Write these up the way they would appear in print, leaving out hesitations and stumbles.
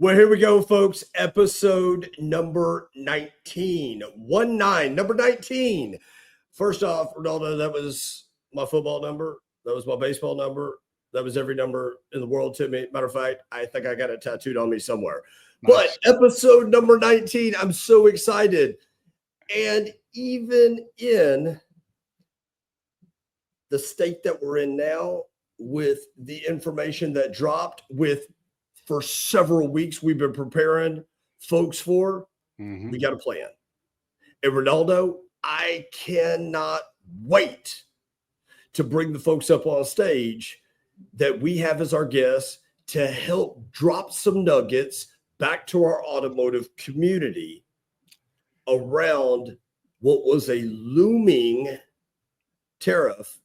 Well, here we go, folks. Episode number 19. 1-9, number 19. First off, Ronaldo, that was my football number. That was my baseball number. That was every number in the world to me. Matter of fact, I think I got it tattooed on me somewhere. Nice. But episode number 19, I'm so excited. And even in the state that we're in now, with the information that dropped, for several weeks we've been preparing folks for, we got a plan. And Ronaldo, I cannot wait to bring the folks up on stage that we have as our guests to help drop some nuggets back to our automotive community around what was a looming tariff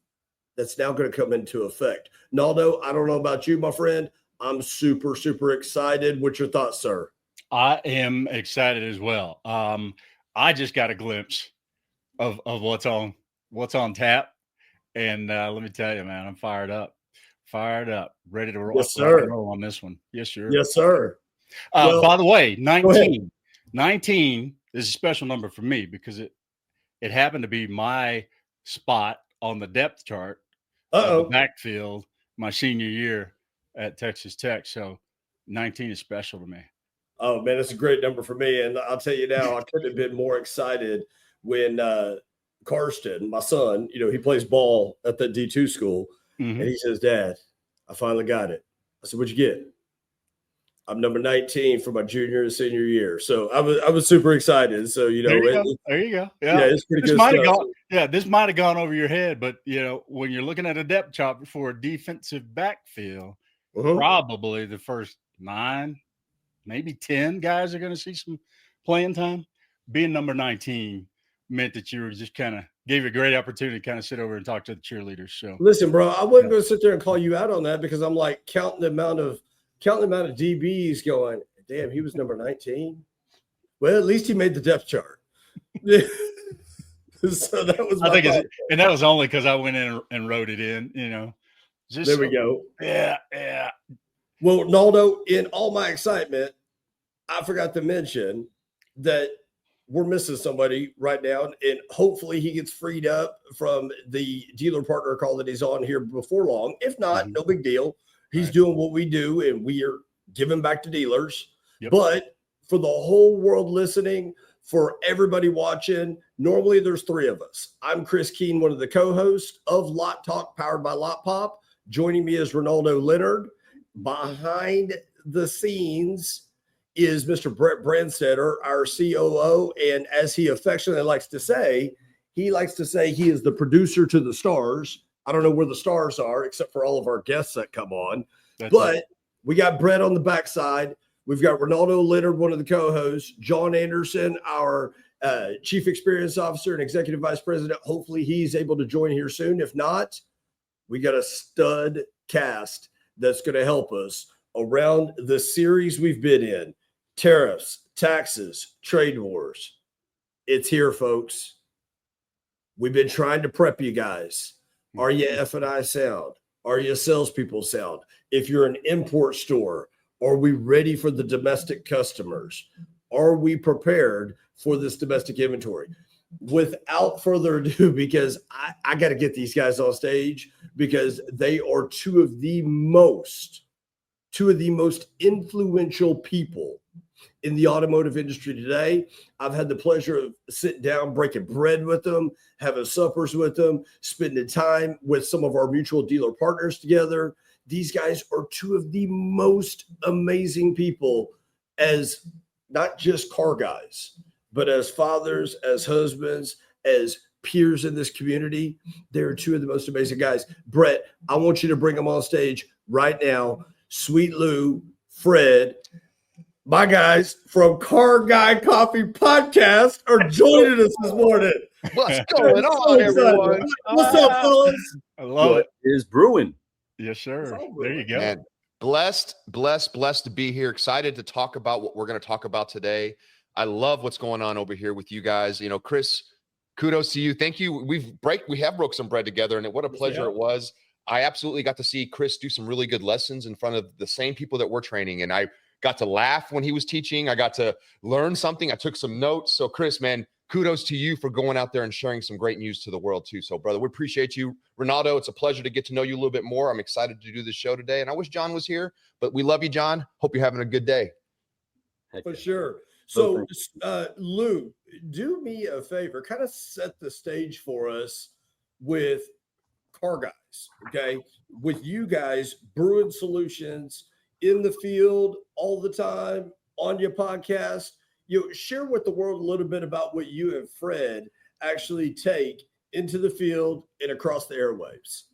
that's now going to come into effect. Naldo, I don't know about you, my friend. I'm super, super excited. What's your thoughts, sir? I am excited as well. I just got a glimpse of what's on tap. And let me tell you, man, I'm fired up, ready to rock, yes, rock and roll on this one. Yes, sir. Yes, sir. By the way, 19 is a special number for me because it happened to be my spot on the depth chart of the backfield my senior year at Texas Tech. So 19 is special to me. Oh, man, it's a great number for me. And I'll tell you now, I couldn't have been more excited when Karsten, my son, he plays ball at the D2 school. And he says, Dad, I finally got it. I said, what'd you get? I'm number 19 for my junior and senior year. So I was super excited. So, there you go. Yeah, it's pretty good stuff. This might have gone over your head, but, when you're looking at a depth chart for a defensive backfield, probably the first 9, maybe 10 guys are going to see some playing time. Being number 19 meant that you were just kind of gave you a great opportunity to kind of sit over and talk to the cheerleaders. So listen, bro, I wasn't going to sit there and call you out on that because I'm like counting the amount of DBs going, damn, he was number 19. Well, at least he made the depth chart. So that was and that was only because I went in and wrote it in, There we go. Yeah. Well, Naldo, in all my excitement, I forgot to mention that we're missing somebody right now, and hopefully he gets freed up from the dealer partner call that he's on here before long. If not, no big deal. He's doing what we do, and we are giving back to dealers. Yep. But for the whole world listening, for everybody watching, normally there's 3 of us. I'm Chris Keene, one of the co-hosts of Lot Talk, powered by Lotpop. Joining me is Ronaldo Lennartz. Behind the scenes is Mr. Brett Brandstetter, our COO. And as he affectionately likes to say, he is the producer to the stars. I don't know where the stars are, except for all of our guests that come on. We got Brett on the backside. We've got Ronaldo Lennartz, one of the co-hosts, John Anderson, our Chief Experience Officer and Executive Vice President. Hopefully he's able to join here soon. If not, we got a stud cast that's going to help us around the series we've been in. Tariffs, taxes, trade wars. It's here, folks. We've been trying to prep you guys. Are you F&I sound? Are you salespeople sound? If you're an import store, are we ready for the domestic customers? Are we prepared for this domestic inventory? Without further ado, because I got to get these guys on stage because they are two of the most influential people in the automotive industry today. I've had the pleasure of sitting down, breaking bread with them, having suppers with them, spending time with some of our mutual dealer partners together. These guys are two of the most amazing people, as not just car guys, but as fathers, as husbands, as peers in this community. They're two of the most amazing guys. Brett, I want you to bring them on stage right now. Sweet Lou, Fred, my guys from Car Guy Coffee Podcast are joining us this morning. What's going on, everyone? What's up, fellas? I love it. Is brewing. Yes, sir. There you go. Man, blessed to be here. Excited to talk about what we're going to talk about today. I love what's going on over here with you guys. Chris, kudos to you. Thank you. We have broke some bread together, and what a pleasure it was. I absolutely got to see Chris do some really good lessons in front of the same people that we're training, and I got to laugh when he was teaching. I got to learn something. I took some notes. So Chris, man, kudos to you for going out there and sharing some great news to the world too. So brother, we appreciate you. Ronaldo, it's a pleasure to get to know you a little bit more. I'm excited to do this show today. And I wish John was here, but we love you, John. Hope you're having a good day. For sure. So, Lou, do me a favor, kind of set the stage for us with car guys, okay? With you guys, Brewing Solutions in the field all the time on your podcast. You share with the world a little bit about what you and Fred actually take into the field and across the airwaves.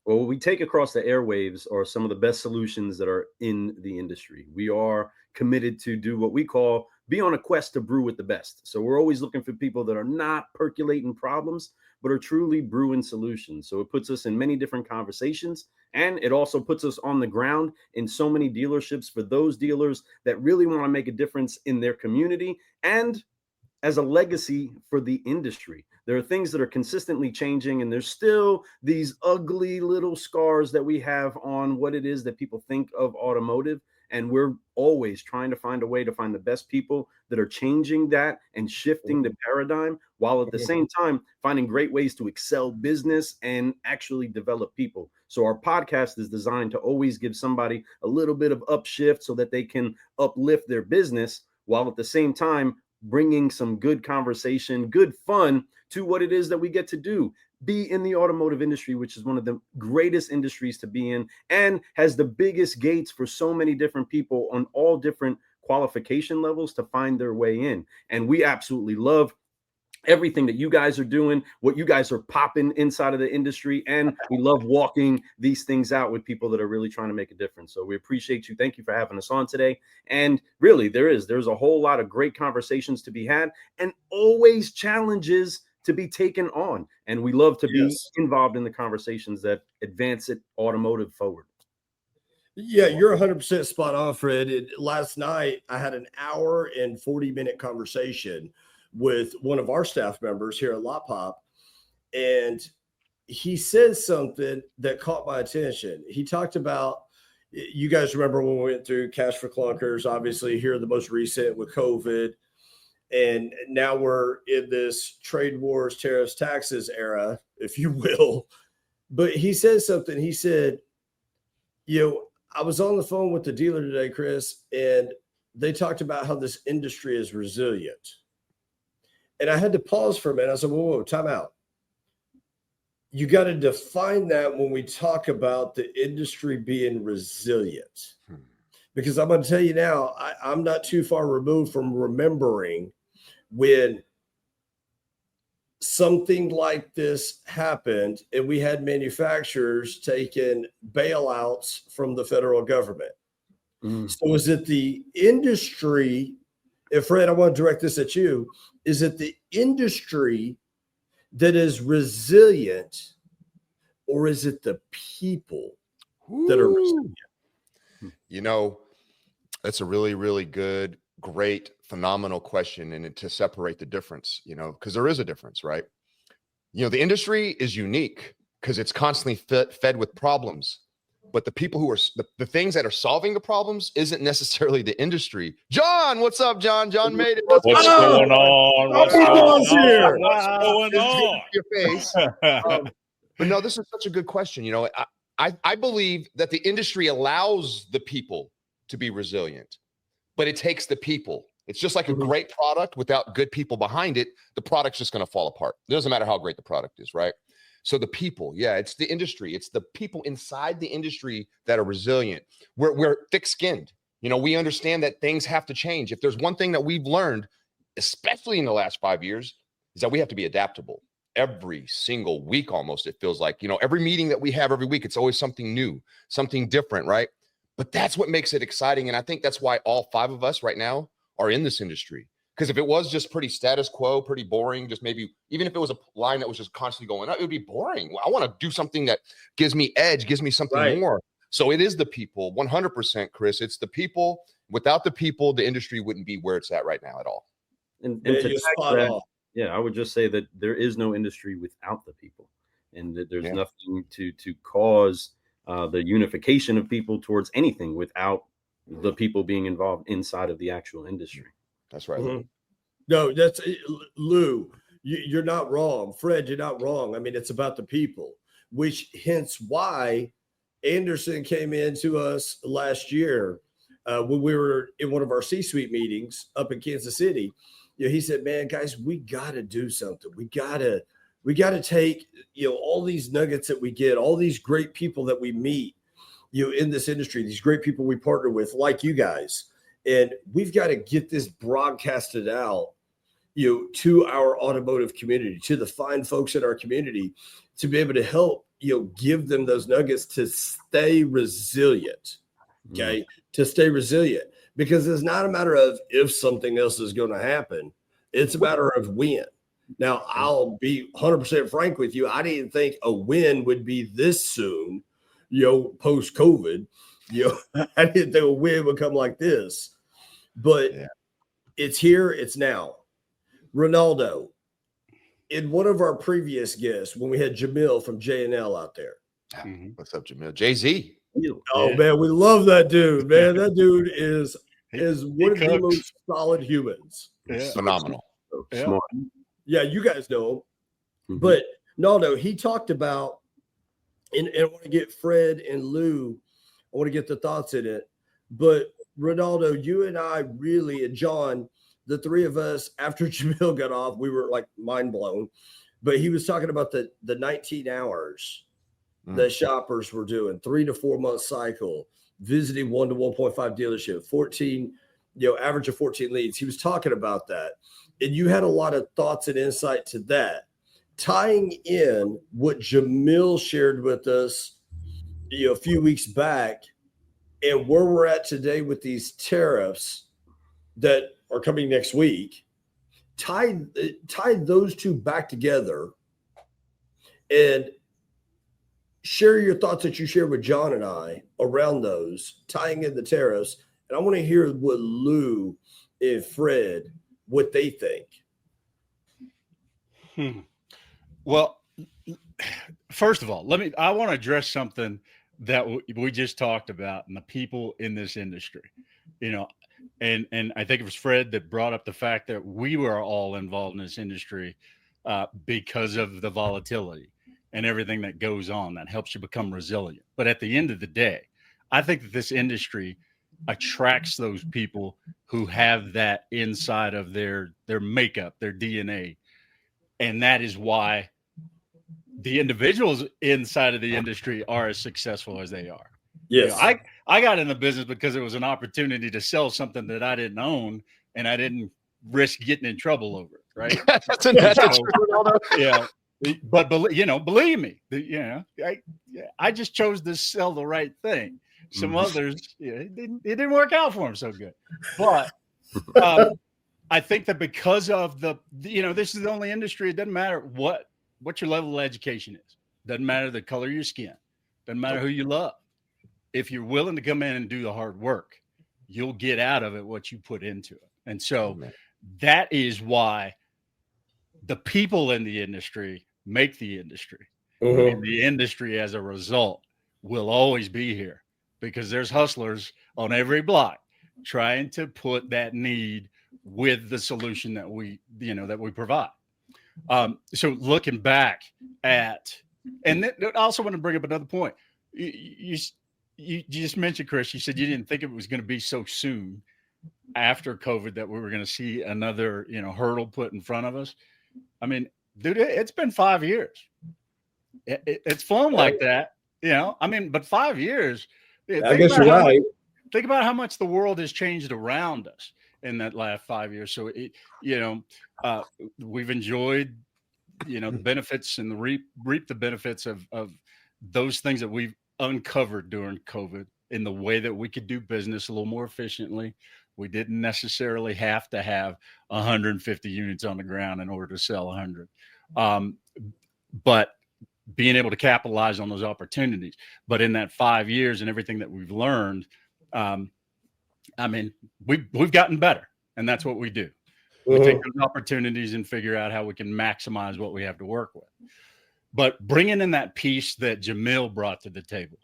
Well, what we take across the airwaves are some of the best solutions that are in the industry. We are committed to do what we call be on a quest to brew with the best. So we're always looking for people that are not percolating problems, but are truly brewing solutions. So it puts us in many different conversations, and it also puts us on the ground in so many dealerships for those dealers that really want to make a difference in their community and as a legacy for the industry. There are things that are consistently changing, and there's still these ugly little scars that we have on what it is that people think of automotive. And we're always trying to find a way to find the best people that are changing that and shifting the paradigm, while at the same time finding great ways to excel business and actually develop people. So our podcast is designed to always give somebody a little bit of upshift so that they can uplift their business, while at the same time bringing some good conversation, good fun to what it is that we get to do. Be in the automotive industry, which is one of the greatest industries to be in and has the biggest gates for so many different people on all different qualification levels to find their way in. And we absolutely love everything that you guys are doing, what you guys are popping inside of the industry. And we love walking these things out with people that are really trying to make a difference. So we appreciate you. Thank you for having us on today. And really, there's a whole lot of great conversations to be had and always challenges to be taken on. And we love to be involved in the conversations that advance it automotive forward. Yeah, you're 100% spot on, Fred. Last night, I had an hour and 40-minute conversation with one of our staff members here at Lotpop, and he said something that caught my attention. He talked about, you guys remember when we went through Cash for Clunkers, obviously here the most recent with COVID, and now we're in this trade wars, tariffs, taxes era, if you will. But he said something. He said, I was on the phone with the dealer today, Chris, and they talked about how this industry is resilient. And I had to pause for a minute. I said, whoa, time out. You got to define that when we talk about the industry being resilient. Because I'm going to tell you now, I'm not too far removed from remembering when something like this happened and we had manufacturers taking bailouts from the federal government. So is it the industry, and Fred, I want to direct this at you, is it the industry that is resilient, or is it the people that are resilient? That's a really, really good, great, phenomenal question. And to separate the difference, because there is a difference, right? The industry is unique because it's constantly fed with problems. But the people who are the things that are solving the problems isn't necessarily the industry. John, what's up, John? John made it. What's going on? What's going on? Your face. But no, this is such a good question. I believe that the industry allows the people to be resilient, but it takes the people. It's just like a great product without good people behind it. The product's just going to fall apart. It doesn't matter how great the product is, right? So the people, it's the industry. It's the people inside the industry that are resilient. We're thick-skinned. We understand that things have to change. If there's one thing that we've learned, especially in the last 5 years, is that we have to be adaptable. Every single week, almost, it feels like, every meeting that we have every week, it's always something new, something different, right? But that's what makes it exciting. And I think that's why all 5 of us right now are in this industry. Because if it was just pretty status quo, pretty boring, just maybe, even if it was a line that was just constantly going up, it would be boring. Well, I want to do something that gives me edge, gives me something more. So it is the people, 100%, Chris. It's the people. Without the people, the industry wouldn't be where it's at right now at all. And to that, I would just say that there is no industry without the people, and that there's nothing to cause the unification of people towards anything without the people being involved inside of the actual industry. That's right. Mhm. No, that's Lou. You're not wrong. Fred, you're not wrong. I mean, it's about the people, which hence why Anderson came into us last year when we were in one of our C-suite meetings up in Kansas City. You know, he said, "Man, guys, we got to do something. We got to take, you know, all these nuggets that we get, all these great people that we meet, you know, in this industry, these great people we partner with, like you guys, and we've got to get this broadcasted out, you know, to our automotive community, to the fine folks in our community, to be able to help, you know, give them those nuggets to stay resilient." Okay. To stay resilient, because it's not a matter of if something else is going to happen. It's a matter of when. Now, I'll be 100% frank with you. I didn't think a win would be this soon, you know, post COVID. You know, I didn't think a win would come like this, but it's here. It's now. Ronaldo, in one of our previous guests, when we had Jamil from J&L out there. What's up, Jamil? Jay-Z. Oh man, we love that dude, man. That dude is one of the most solid humans. Phenomenal. Smart. Yeah, you guys know him. Mhm. But no, he talked about, and I want to get Fred and Lou, I want to get the thoughts in it. But Ronaldo, you and I really, and John, the three of us, after Jamil got off, we were like mind blown. But he was talking about the 19 hours that shoppers were doing, 3 to 4 month cycle, visiting 1 to 1.5 dealership, 14, you know, average of 14 leads. He was talking about that. And you had a lot of thoughts and insight to that, tying in what Jamil shared with us, you know, a few weeks back, and where we're at today with these tariffs that are coming next week. Tie those two back together and share your thoughts that you shared with John and I around those, tying in the tariffs. And I want to hear what Lou and Fred, what they think. Well, first of all, I want to address something that we just talked about and the people in this industry, you know, and I think it was Fred that brought up the fact that we were all involved in this industry because of the volatility and everything that goes on that helps you become resilient. But at the end of the day, I think that this industry attracts those people who have that inside of their makeup, their DNA. And that is why the individuals inside of the industry are as successful as they are. Yes. You know, I got in the business because it was an opportunity to sell something that I didn't own and I didn't risk getting in trouble over it. Right. That's true. Yeah. But believe me, I just chose to sell the right thing. Some others, it didn't work out for them so good. But I think that because of this is the only industry. It doesn't matter what your level of education is. Doesn't matter the color of your skin. Doesn't matter who you love. If you're willing to come in and do the hard work, you'll get out of it what you put into it. And so that is why the people in the industry make the industry. And the industry, as a result, will always be here because there's hustlers on every block trying to put that need with the solution that we provide. So looking back at, and I also want to bring up another point. You just mentioned, Chris, you said you didn't think it was going to be so soon after COVID that we were going to see another, hurdle put in front of us. I mean, dude, it's been 5 years. It's flown like that, but 5 years. I guess you're right. Think about how much the world has changed around us in that last 5 years. So, we've enjoyed, the benefits and reap the benefits of those things that we've uncovered during COVID in the way that we could do business a little more efficiently. We didn't necessarily have to have 150 units on the ground in order to sell 100. But being able to capitalize on those opportunities. But in that 5 years and everything that we've learned, we've gotten better, and that's what we do. We take those opportunities and figure out how we can maximize what we have to work with. But bringing in that piece that Jamil brought to the table,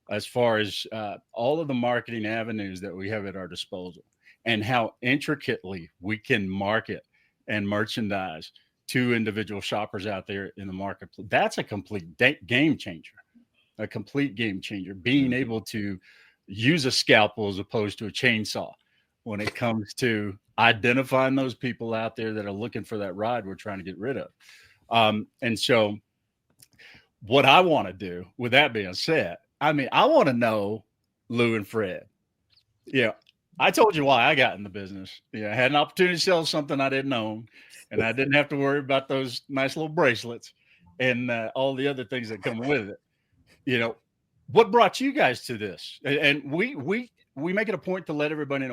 as far as all of the marketing avenues that we have at our disposal and how intricately we can market and merchandise to individual shoppers out there in the marketplace. That's a complete game changer, a complete game changer. Being able to use a scalpel as opposed to a chainsaw when it comes to identifying those people out there that are looking for that ride we're trying to get rid of. And so what I want to do, with that being said, I mean, I want to know Lou and Fred. Yeah. I told you why I got in the business. Yeah. I had an opportunity to sell something I didn't own, and I didn't have to worry about those nice little bracelets and all the other things that come with it. You know, what brought you guys to this? And we make it a point to let everybody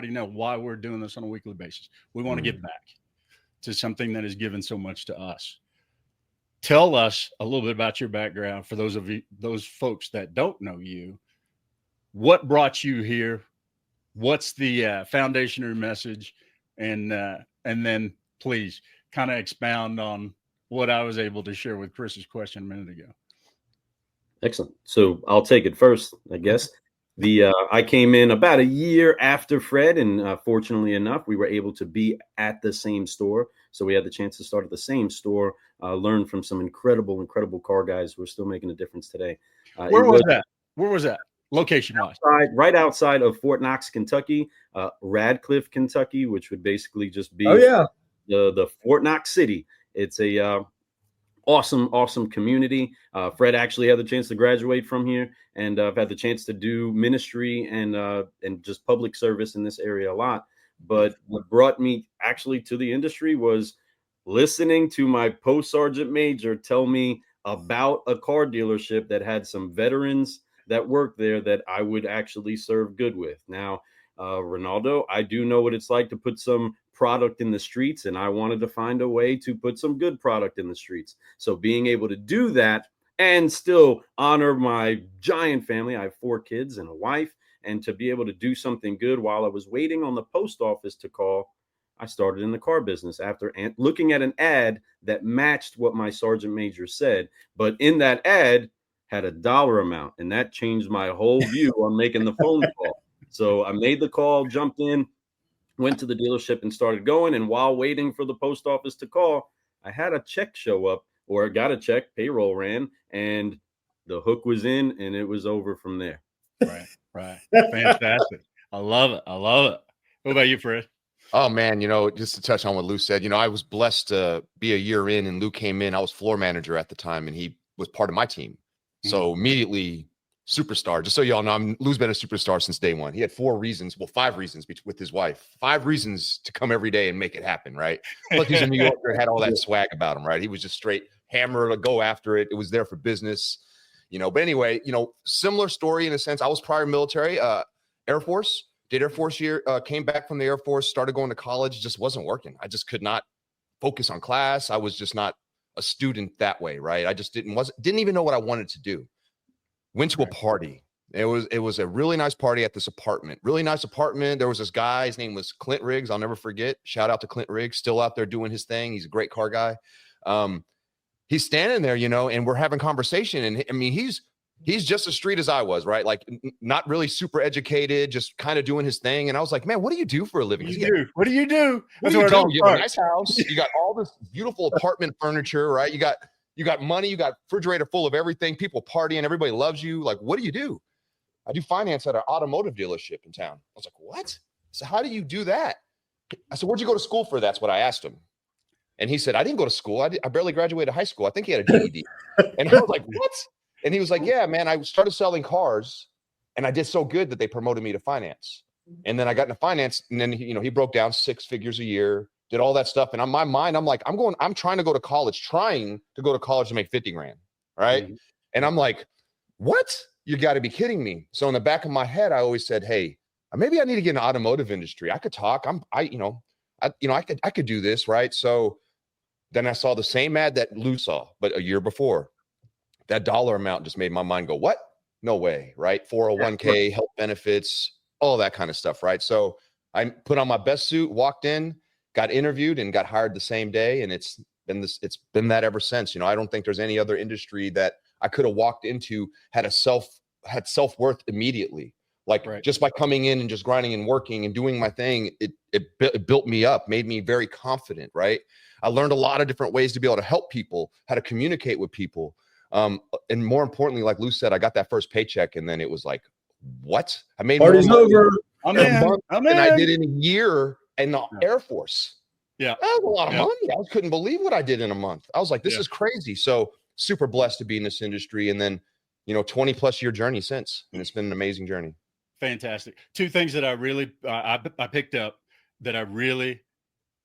know why we're doing this on a weekly basis. We want to give back to something that has given so much to us. Tell us a little bit about your background for those folks that don't know you. What brought you here? What's the foundation or message? And then please kind of expound on what I was able to share with Chris's question a minute ago. Excellent. So I'll take it first, I guess. I came in about a year after Fred, and fortunately enough, we were able to be at the same store. So we had the chance to start at the same store, learn from some incredible car guys who are still making a difference today. Where was that? Where was that? Location-wise? Right outside of Fort Knox, Kentucky, Radcliffe, Kentucky, which would basically just be the Fort Knox city. It's a awesome community. Fred actually had the chance to graduate from here, and I've had the chance to do ministry and just public service in this area a lot. But what brought me actually to the industry was listening to my post sergeant major tell me about a car dealership that had some veterans that worked there that I would actually serve good with. Now, Ronaldo, I do know what it's like to put some product in the streets, and I wanted to find a way to put some good product in the streets. So being able to do that and still honor my giant family, I have 4 kids and a wife, and to be able to do something good while I was waiting on the post office to call, I started in the car business after looking at an ad that matched what my sergeant major said, but in that ad had a dollar amount, and that changed my whole view on making the phone call. So I made the call, jumped in, went to the dealership and started going. And while waiting for the post office to call, I had a check show up, or got a check, payroll ran, and the hook was in, and it was over from there. Right. Fantastic. I love it. What about you, Fred? Oh man, just to touch on what Lou said, I was blessed to be a year in, and Lou came in. I was floor manager at the time, and he was part of my team. So immediately superstar. Just so y'all know, Lou's been a superstar since day one. He had 5 reasons with his wife, 5 reasons to come every day and make it happen, right? Plus he's a New Yorker and had all that swag about him, right? He was just straight hammer to go after it. It was there for business, But anyway, similar story in a sense. I was prior military, Air Force, did Air Force year, came back from the Air Force, started going to college, just wasn't working. I just could not focus on class. I was just not a student that way, right? I just didn't even know what I wanted to do. Went to a party. It was a really nice party at this apartment. Really nice apartment. There was this guy. His name was Clint Riggs. I'll never forget. Shout out to Clint Riggs. Still out there doing his thing. He's a great car guy. He's standing there, and we're having conversation. And I mean, he's just as street as I was, right? Like not really super educated, just kind of doing his thing. And I was like, man, what do you do for a living? What do you do? That's where it all starts. You have a nice house. You got all this beautiful apartment furniture, right? You got money. You got refrigerator full of everything. People partying. Everybody loves you. Like, what do you do? I do finance at an automotive dealership in town. I was like, what? So how do you do that? I said, where'd you go to school for? That's what I asked him. And he said, I didn't go to school. I barely graduated high school. I think he had a GED. And I was like, what? And he was like, yeah, man, I started selling cars and I did so good that they promoted me to finance. And then I got into finance, and then, he broke down 6 figures a year, did all that stuff. And on my mind, I'm like, I'm trying to go to college to make 50 grand. Right. Mm-hmm. And I'm like, what? You got to be kidding me. So in the back of my head, I always said, hey, maybe I need to get in the automotive industry. I could talk. I could do this. Right. So then I saw the same ad that Lou saw, but a year before. That dollar amount just made my mind go, what? No way, right? 401k, health benefits, all that kind of stuff, right? So I put on my best suit, walked in, got interviewed, and got hired the same day. And it's been that ever since. I don't think there's any other industry that I could have walked into, had had self-worth immediately. Like just by coming in and just grinding and working and doing my thing, it built me up, made me very confident, right? I learned a lot of different ways to be able to help people, how to communicate with people. And more importantly, like Lou said, I got that first paycheck and then it was like, what? I made more money in a month than I did in a year in the Air Force. Yeah. That was a lot of money. I couldn't believe what I did in a month. I was like, this is crazy. So super blessed to be in this industry. And then, 20 plus year journey since, and it's been an amazing journey. Fantastic. Two things that I really, I picked up that I really,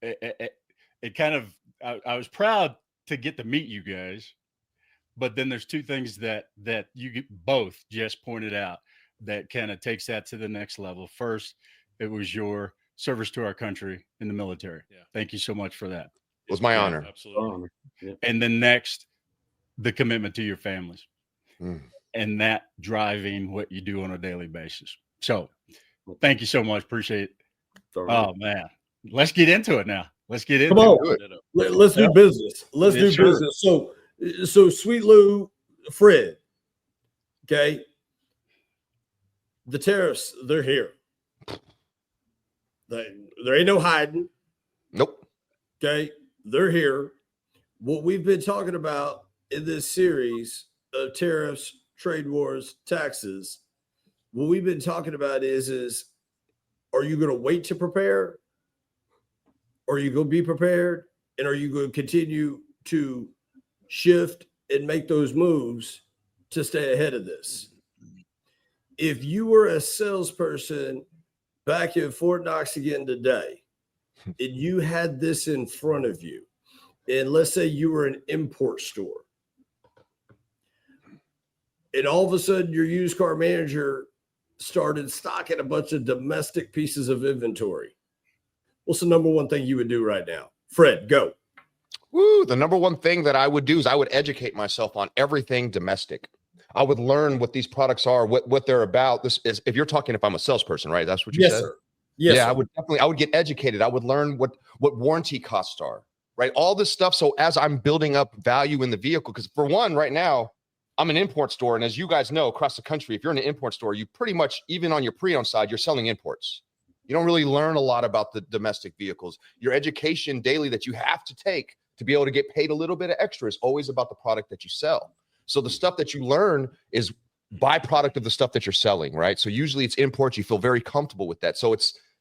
it kind of, I was proud to get to meet you guys, but then there's two things that you both just pointed out that kind of takes that to the next level. First, it was your service to our country in the military. Yeah. Thank you so much for that. It was my honor. Absolutely. Yeah. And then next, the commitment to your families and that driving what you do on a daily basis. So thank you so much. Appreciate it. Oh man, let's get into it now. Let's get into it. Let's do business. Let's do business. So Sweet Lou, Fred, okay. The tariffs, they're here. There ain't no hiding. Nope. Okay. They're here. What we've been talking about in this series of tariffs, trade wars, taxes, what we've been talking about is are you going to wait to prepare? Or are you going to be prepared? And are you going to continue to shift and make those moves to stay ahead of this? If you were a salesperson back in Fort Knox again today, and you had this in front of you, and let's say you were an import store, and all of a sudden your used car manager started stocking a bunch of domestic pieces of inventory, what's the number one thing you would do right now? Fred, go. Woo, the number one thing that I would do is I would educate myself on everything domestic. I would learn what these products are, what they're about. This is, if you're talking, if I'm a salesperson, right? That's what you said? Sir. Yes, yeah, sir. I would get educated. I would learn what warranty costs are, right? All this stuff. So as I'm building up value in the vehicle, because for one, right now, I'm an import store. And as you guys know, across the country, if you're in an import store, you pretty much, even on your pre-owned side, you're selling imports. You don't really learn a lot about the domestic vehicles. Your education daily that you have to take to be able to get paid a little bit of extra is always about the product that you sell. So the stuff that you learn is byproduct of the stuff that you're selling, right? So usually it's imports. You feel very comfortable with that. So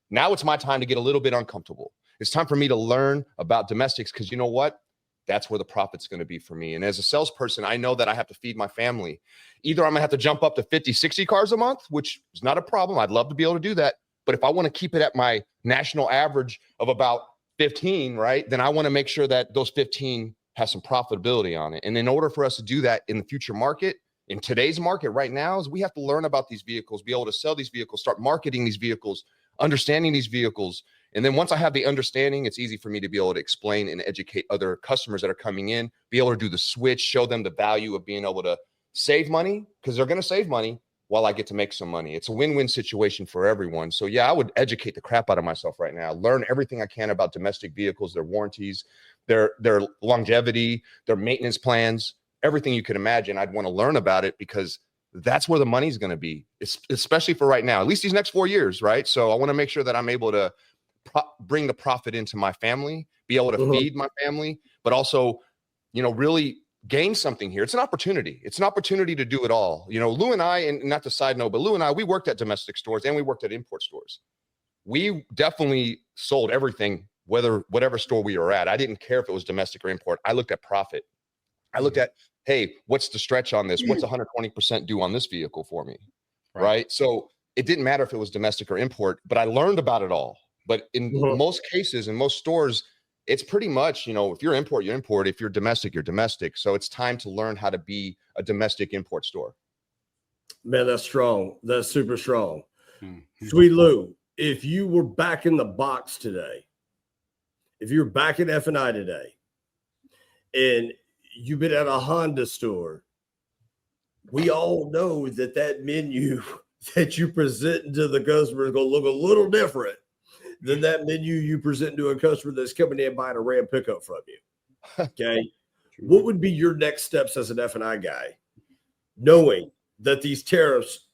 now it's my time to get a little bit uncomfortable. It's time for me to learn about domestics because you know what? That's where the profit's going to be for me. And as a salesperson, I know that I have to feed my family. Either I'm going to have to jump up to 50, 60 cars a month, which is not a problem. I'd love to be able to do that. But if I want to keep it at my national average of about 15, right, then I want to make sure that those 15 have some profitability on it. And in order for us to do that in the future market, in today's market right now, is we have to learn about these vehicles, be able to sell these vehicles, start marketing these vehicles, understanding these vehicles. And then once I have the understanding, it's easy for me to be able to explain and educate other customers that are coming in, be able to do the switch, show them the value of being able to save money because they're going to save money while I get to make some money. It's a win-win situation for everyone. So yeah, I would educate the crap out of myself right now, learn everything I can about domestic vehicles, their warranties, their longevity, their maintenance plans, everything you could imagine. I'd want to learn about it because that's where the money's going to be, especially for right now, at least these next 4 years, right? So I want to make sure that I'm able to bring the profit into my family, be able to feed my family, but also, really gain something here. It's an opportunity. It's an opportunity to do it all. Lou and I, and not to side note, but Lou and I, we worked at domestic stores and we worked at import stores. We definitely sold everything, whatever store we were at. I didn't care if it was domestic or import. I looked at profit. I looked at, hey, what's the stretch on this? What's 120% due on this vehicle for me? Right. So it didn't matter if it was domestic or import, but I learned about it all. But in most cases, in most stores, it's pretty much, if you're import, you import. If you're domestic, you're domestic. So it's time to learn how to be a domestic import store. Man, that's strong. That's super strong. Sweet Lou, if you were back in the box today, if you were back in F&I today, and you've been at a Honda store, we all know that menu that you present to the customer is going to look a little different than that menu you present to a customer that's coming in buying a Ram pickup from you. Okay. What would be your next steps as an F&I guy, knowing that these tariffs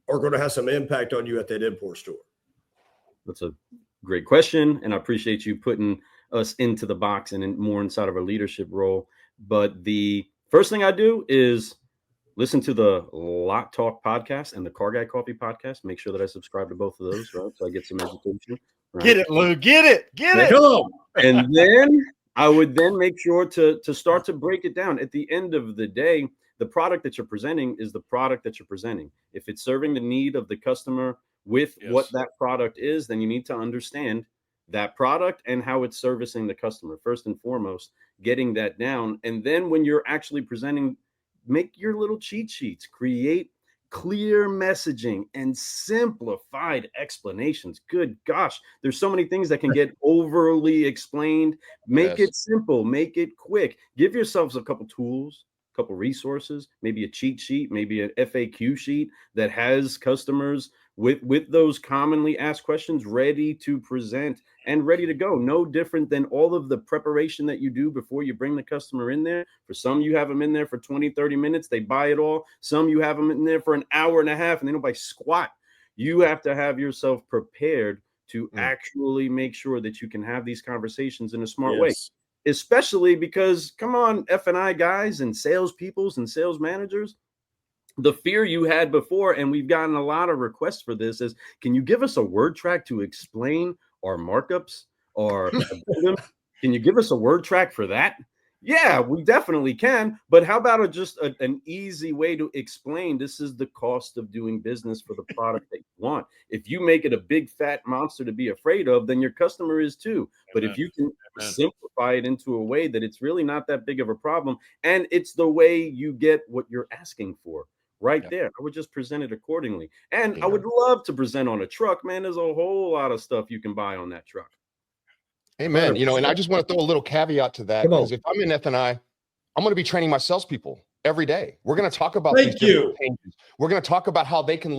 are going to have some impact on you at that import store? That's a great question, and I appreciate you putting us into the box and more inside of a leadership role. But the first thing I do is listen to the Lotpop podcast and the Car Guy Coffee podcast. Make sure that I subscribe to both of those, right? So I get some education. Right? Get it, Lou. Get it. Get it. Come on. And then I would then make sure to start to break it down. At the end of the day, the product that you're presenting is the product that you're presenting. If it's serving the need of the customer with what that product is, then you need to understand that product and how it's servicing the customer. First and foremost, getting that down. And then when you're actually presenting, make your little cheat sheets, create clear messaging and simplified explanations. Good gosh, there's so many things that can get overly explained. Make it simple, make it quick. Give yourselves a couple tools, a couple resources, maybe a cheat sheet, maybe an FAQ sheet that has customers with those commonly asked questions ready to present and ready to go. No different than all of the preparation that you do before you bring the customer in there. For some, you have them in there for 20, 30 minutes. They buy it all. Some you have them in there for an hour and a half and they don't buy squat. You have to have yourself prepared to actually make sure that you can have these conversations in a smart way. Especially because, come on, F&I guys and salespeoples and sales managers, the fear you had before, and we've gotten a lot of requests for this, is can you give us a word track to explain our markups or can you give us a word track for that? Yeah, we definitely can. But how about just an easy way to explain this is the cost of doing business for the product that you want. If you make it a big fat monster to be afraid of, then your customer is too. But if you can simplify it into a way that it's really not that big of a problem, and it's the way you get what you're asking for. Right there, I would just present it accordingly. And I would love to present on a truck, man. There's a whole lot of stuff you can buy on that truck. Amen. You know, and I just want to throw a little caveat to that, because if I'm in F&I, I'm going to be training my salespeople every day. We're going to talk about these different changes. We're going to talk about how they can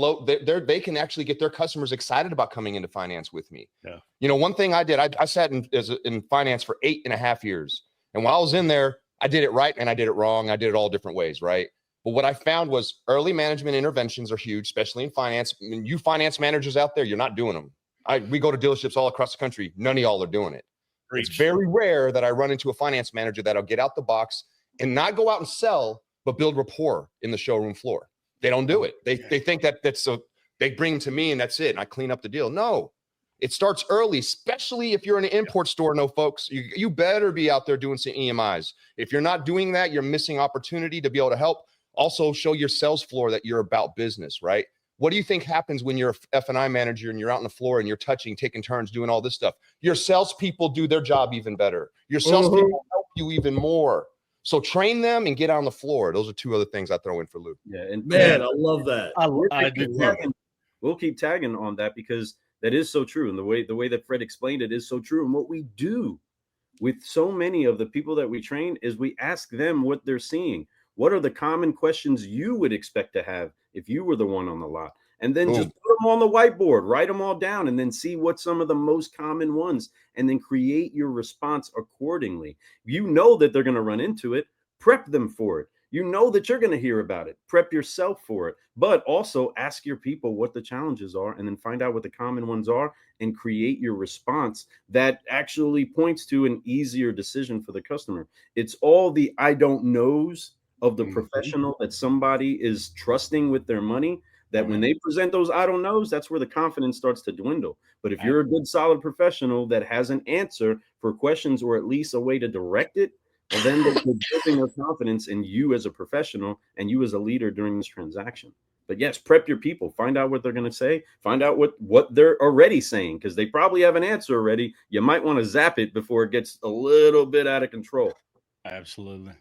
they can actually get their customers excited about coming into finance with me. Yeah. You know, one thing I did, I sat in finance for 8.5 years. And while I was in there, I did it right and I did it wrong. I did it all different ways, right? But what I found was early management interventions are huge, especially in finance. I mean, you finance managers out there, you're not doing them. We go to dealerships all across the country. None of y'all are doing it. It's very rare that I run into a finance manager that'll get out the box and not go out and sell, but build rapport in the showroom floor. They don't do it. They think they bring them to me and that's it. And I clean up the deal. No, it starts early, especially if you're in an import store. No, folks, you better be out there doing some EMIs. If you're not doing that, you're missing opportunity to be able to help. Also show your sales floor that you're about business, right? What do you think happens when you're a F&I manager and you're out on the floor and you're touching, taking turns, doing all this stuff? Your salespeople do their job even better. Your salespeople help you even more. So train them and get on the floor. Those are two other things I throw in for Luke. Yeah, and man, I love that. I do too. We'll keep tagging on that because that is so true. And the way that Fred explained it is so true. And what we do with so many of the people that we train is we ask them what they're seeing. What are the common questions you would expect to have if you were the one on the lot? And then just put them on the whiteboard, write them all down, and then see what some of the most common ones, and then create your response accordingly. You know that they're going to run into it. Prep them for it. You know that you're going to hear about it. Prep yourself for it. But also ask your people what the challenges are, and then find out what the common ones are, and create your response that actually points to an easier decision for the customer. It's all the I don't knows of the professional that somebody is trusting with their money, that when they present those I don't knows, that's where the confidence starts to dwindle. But if you're a good, solid professional that has an answer for questions, or at least a way to direct it, well, then they're building their confidence in you as a professional and you as a leader during this transaction. But yes, prep your people, find out what they're going to say, find out what they're already saying, because they probably have an answer already. You might want to zap it before it gets a little bit out of control. Absolutely.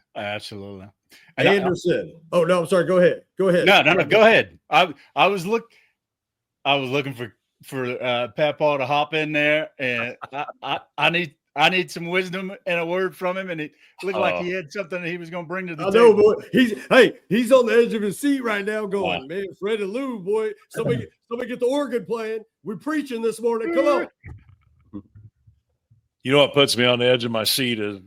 And Anderson. Oh no, I'm sorry. Go ahead. No, go ahead. I was looking for Papaw to hop in there, and I need some wisdom and a word from him, and it looked like he had something that he was going to bring to the table. Boy. He's on the edge of his seat right now, going, man, Fred and Lou, boy, somebody get the organ playing. We're preaching this morning. Come on. You know what puts me on the edge of my seat is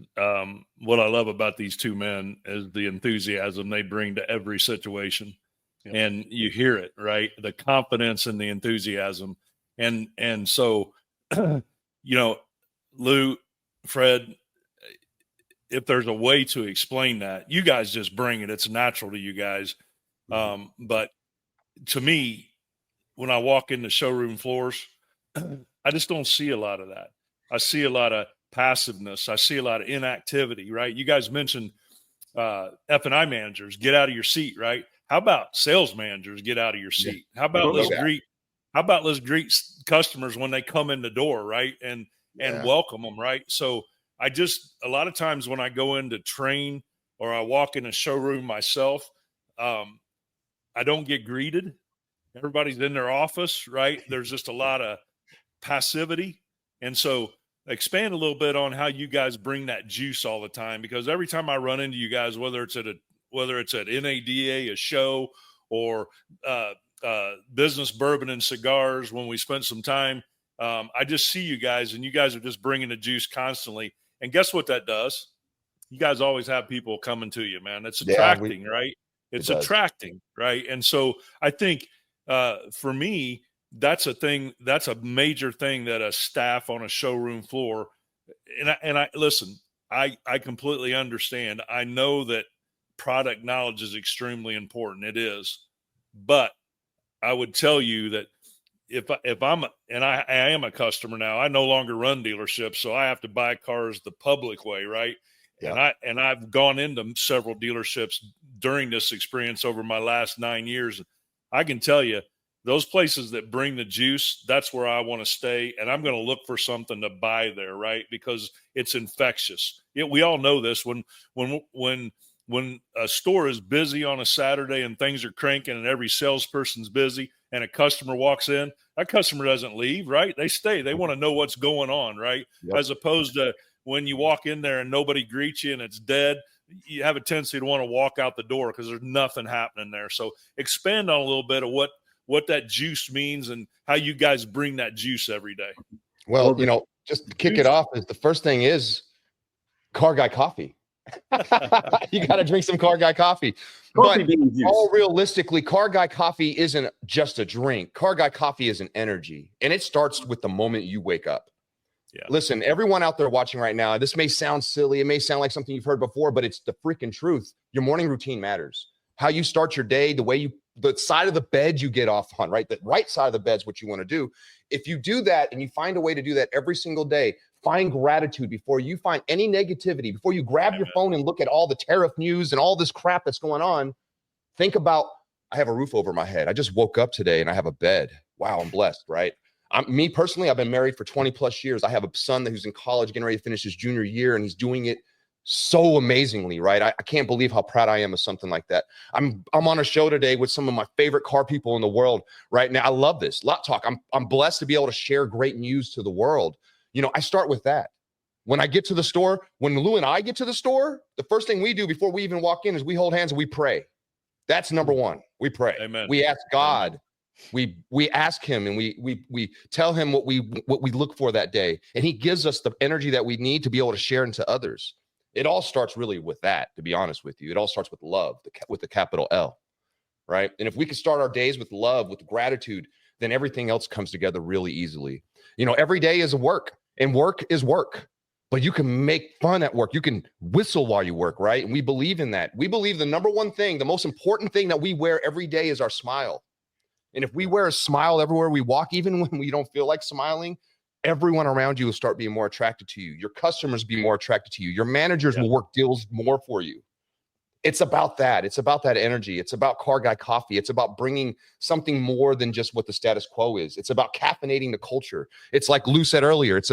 what I love about these two men is the enthusiasm they bring to every situation. and you hear it, right? The confidence and the enthusiasm. And so, Lou, Fred, if there's a way to explain that, you guys just bring it. It's natural to you guys. But to me, when I walk into showroom floors, I just don't see a lot of that. I see a lot of passiveness. I see a lot of inactivity, right? You guys mentioned F&I managers, get out of your seat, right? How about sales managers, get out of your seat? How about let's greet customers when they come in the door, right? And welcome them, right? So a lot of times when I go in to train or I walk in a showroom myself, I don't get greeted. Everybody's in their office, right? There's just a lot of passivity. And so expand a little bit on how you guys bring that juice all the time, because every time I run into you guys, whether it's at NADA, a show, or Business Bourbon and Cigars, when we spent some time, I just see you guys, and you guys are just bringing the juice constantly. And guess what that does? You guys always have people coming to you, man. It's attracting, right? It's attracting, right? And so I think for me, that's a major thing that a staff on a showroom floor, and I listen, I completely understand. I know that product knowledge is extremely important. It is. But I would tell you that if I'm, and I am a customer now, I no longer run dealerships, so I have to buy cars the public way, right? Yeah. And I've gone into several dealerships during this experience over my last 9 years. I can tell you, those places that bring the juice, that's where I want to stay. And I'm going to look for something to buy there, right? Because it's infectious. We all know this. When a store is busy on a Saturday and things are cranking and every salesperson's busy and a customer walks in, that customer doesn't leave, right? They stay. They want to know what's going on, right? Yep. As opposed to when you walk in there and nobody greets you and it's dead, you have a tendency to want to walk out the door because there's nothing happening there. So expand on a little bit of what that juice means and how you guys bring that juice every day. Well, just to kick it off, is the first thing is Car Guy coffee. You got to drink some Car Guy coffee. But all realistically, Car Guy coffee isn't just a drink. Car Guy coffee is an energy, and it starts with the moment you wake up. Yeah. Listen, everyone out there watching right now, this may sound silly. It may sound like something you've heard before, but it's the freaking truth. Your morning routine matters. How you start your day, the side of the bed you get off on, right? The right side of the bed is what you want to do. If you do that and you find a way to do that every single day, find gratitude before you find any negativity, before you grab your phone and look at all the tariff news and all this crap that's going on. Think about, I have a roof over my head. I just woke up today and I have a bed. Wow, I'm blessed, right? Me personally, I've been married for 20 plus years. I have a son who's in college getting ready to finish his junior year, and he's doing it so amazingly, right? I can't believe how proud I am of something like that. I'm on a show today with some of my favorite car people in the world right now. I love this. Lotpop. I'm blessed to be able to share great news to the world. I start with that. When I get to the store, when Lou and I get to the store, the first thing we do before we even walk in is we hold hands and we pray. That's number one. We pray. Amen. We ask God. Amen. We ask him and we tell him what we look for that day, and he gives us the energy that we need to be able to share into others. It all starts really with that, to be honest with you. It all starts with love, with the capital L, right? And if we can start our days with love, with gratitude, then everything else comes together really easily. Every day is work, and work is work, but you can make fun at work. You can whistle while you work, right? And we believe in that. We believe the number one thing, the most important thing that we wear every day is our smile. And if we wear a smile everywhere we walk, even when we don't feel like smiling, everyone around you will start being more attracted to you. Your customers be more attracted to you. Your managers will work deals more for you. It's about that. It's about that energy. It's about Car Guy coffee. It's about bringing something more than just what the status quo is. It's about caffeinating the culture. It's like Lou said earlier, it's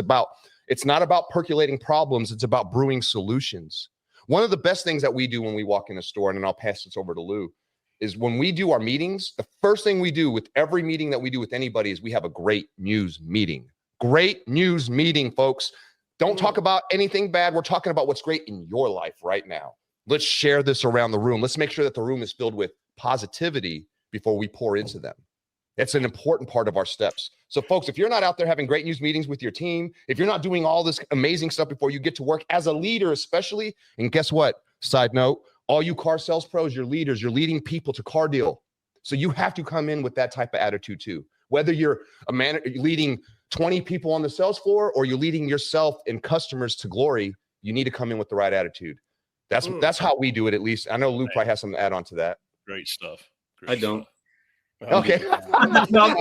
not about percolating problems. It's about brewing solutions. One of the best things that we do when we walk in a store, and then I'll pass this over to Lou, is when we do our meetings, the first thing we do with every meeting that we do with anybody is we have a great news meeting. Great news meeting, folks. Don't talk about anything bad. We're talking about what's great in your life right now. Let's share this around the room. Let's make sure that the room is filled with positivity before we pour into them. That's an important part of our steps. So, folks, if you're not out there having great news meetings with your team, if you're not doing all this amazing stuff before you get to work as a leader, especially, and guess what? Side note, all you car sales pros, you're leaders, you're leading people to car deal. So you have to come in with that type of attitude too. Whether you're leading 20 people on the sales floor or you're leading yourself and customers to glory, you need to come in with the right attitude. That's how we do it, at least. I know Lou probably has something to add on to that. Great stuff. I don't. Okay. No, I'm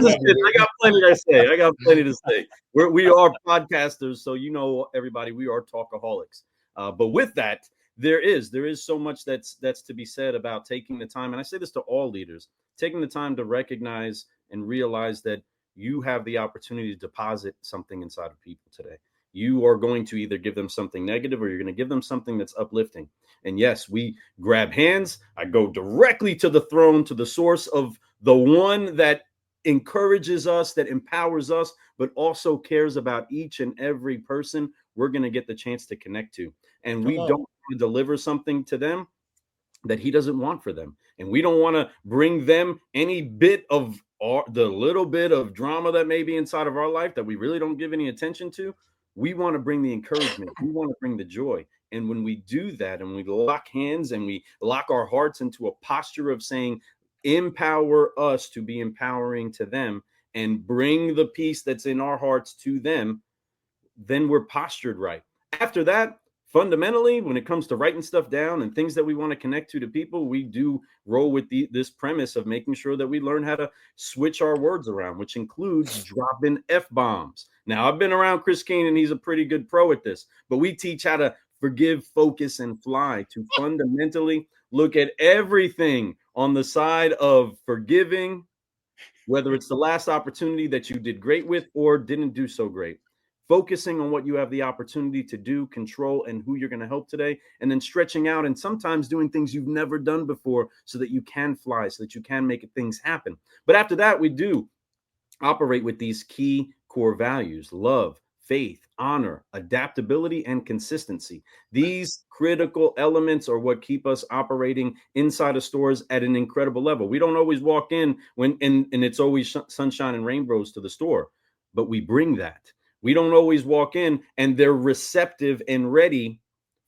just kidding. I got plenty to say. We are podcasters, so everybody, we are talkaholics. But with that, there is so much that's to be said about taking the time, and I say this to all leaders, taking the time to recognize and realize that you have the opportunity to deposit something inside of people today. You are going to either give them something negative or you're going to give them something that's uplifting. And yes, we grab hands. I go directly to the throne, to the source of the one that encourages us, that empowers us, but also cares about each and every person we're going to get the chance to connect to. And we don't want to deliver something to them that he doesn't want for them. And we don't want to bring them any bit of the little bit of drama that may be inside of our life that we really don't give any attention to. We want to bring the encouragement. We want to bring the joy. And when we do that and we lock hands and we lock our hearts into a posture of saying, empower us to be empowering to them and bring the peace that's in our hearts to them, then we're postured right. After that, fundamentally, when it comes to writing stuff down and things that we want to connect to people, we do roll with this premise of making sure that we learn how to switch our words around, which includes dropping F-bombs. Now, I've been around Chris King, and he's a pretty good pro at this, but we teach how to forgive, focus, and fly, to fundamentally look at everything on the side of forgiving, whether it's the last opportunity that you did great with or didn't do so great. Focusing on what you have the opportunity to do, control, and who you're going to help today, and then stretching out and sometimes doing things you've never done before so that you can fly, so that you can make things happen. But after that, we do operate with these key core values: love, faith, honor, adaptability, and consistency. These critical elements are what keep us operating inside of stores at an incredible level. We don't always walk in and it's always sunshine and rainbows to the store, but we bring that. We don't always walk in and they're receptive and ready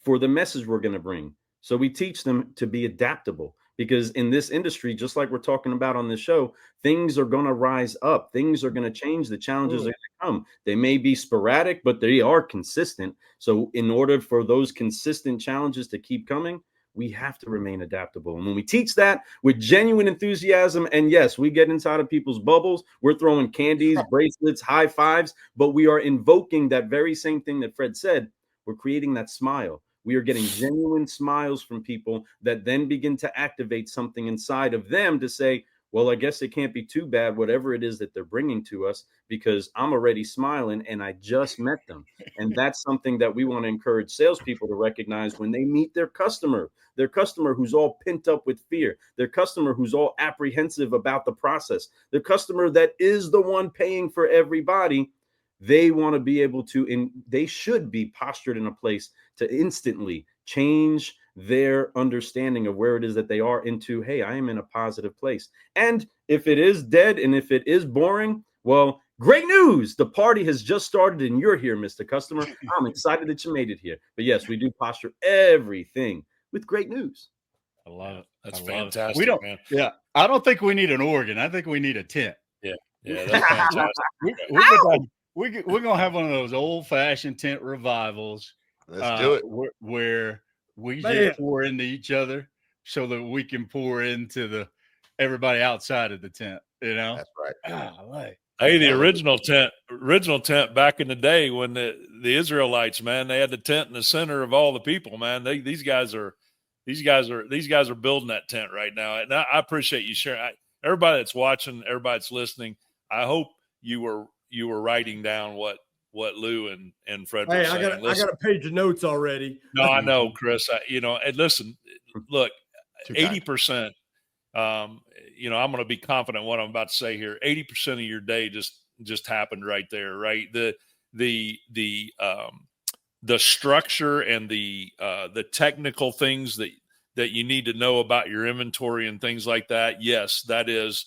for the message we're going to bring. So we teach them to be adaptable, because in this industry, just like we're talking about on this show, things are going to rise up. Things are going to change. The challenges are going to come. They may be sporadic, but they are consistent. So in order for those consistent challenges to keep coming, we have to remain adaptable. And when we teach that with genuine enthusiasm, and yes, we get inside of people's bubbles, we're throwing candies, bracelets, high fives, but we are invoking that very same thing that Fred said. We're creating that smile. We are getting genuine smiles from people that then begin to activate something inside of them to say, well, I guess it can't be too bad, whatever it is that they're bringing to us, because I'm already smiling and I just met them. And that's something that we want to encourage salespeople to recognize when they meet their customer who's all pent up with fear, their customer who's all apprehensive about the process, the customer that is the one paying for everybody. They want to be able to, and they should be postured in a place to instantly change their understanding of where it is that they are into, hey, I am in a positive place. And if it is dead and if it is boring, well, great news. The party has just started and you're here, Mr. Customer. I'm excited that you made it here. But yes, we do posture everything with great news. I love it. That's fantastic. We don't, man. Yeah. I don't think we need an organ. I think we need a tent. Yeah, that's fantastic. We're going to have one of those old-fashioned tent revivals. Let's do it. Where we just pour into each other so that we can pour into everybody outside of the tent. You know, that's right. Hey, the original tent back in the day when the Israelites, man, they had the tent in the center of all the people, man. These guys are building that tent right now. And I appreciate you sharing. Everybody that's watching, everybody that's listening, I hope you were writing down what Lou and Fred were saying. I got a page of notes already. No, I know, Chris. And listen, look, 80%. I'm going to be confident in what I'm about to say here. 80% of your day just happened right there, right? The structure and the technical things that you need to know about your inventory and things like that. Yes, that is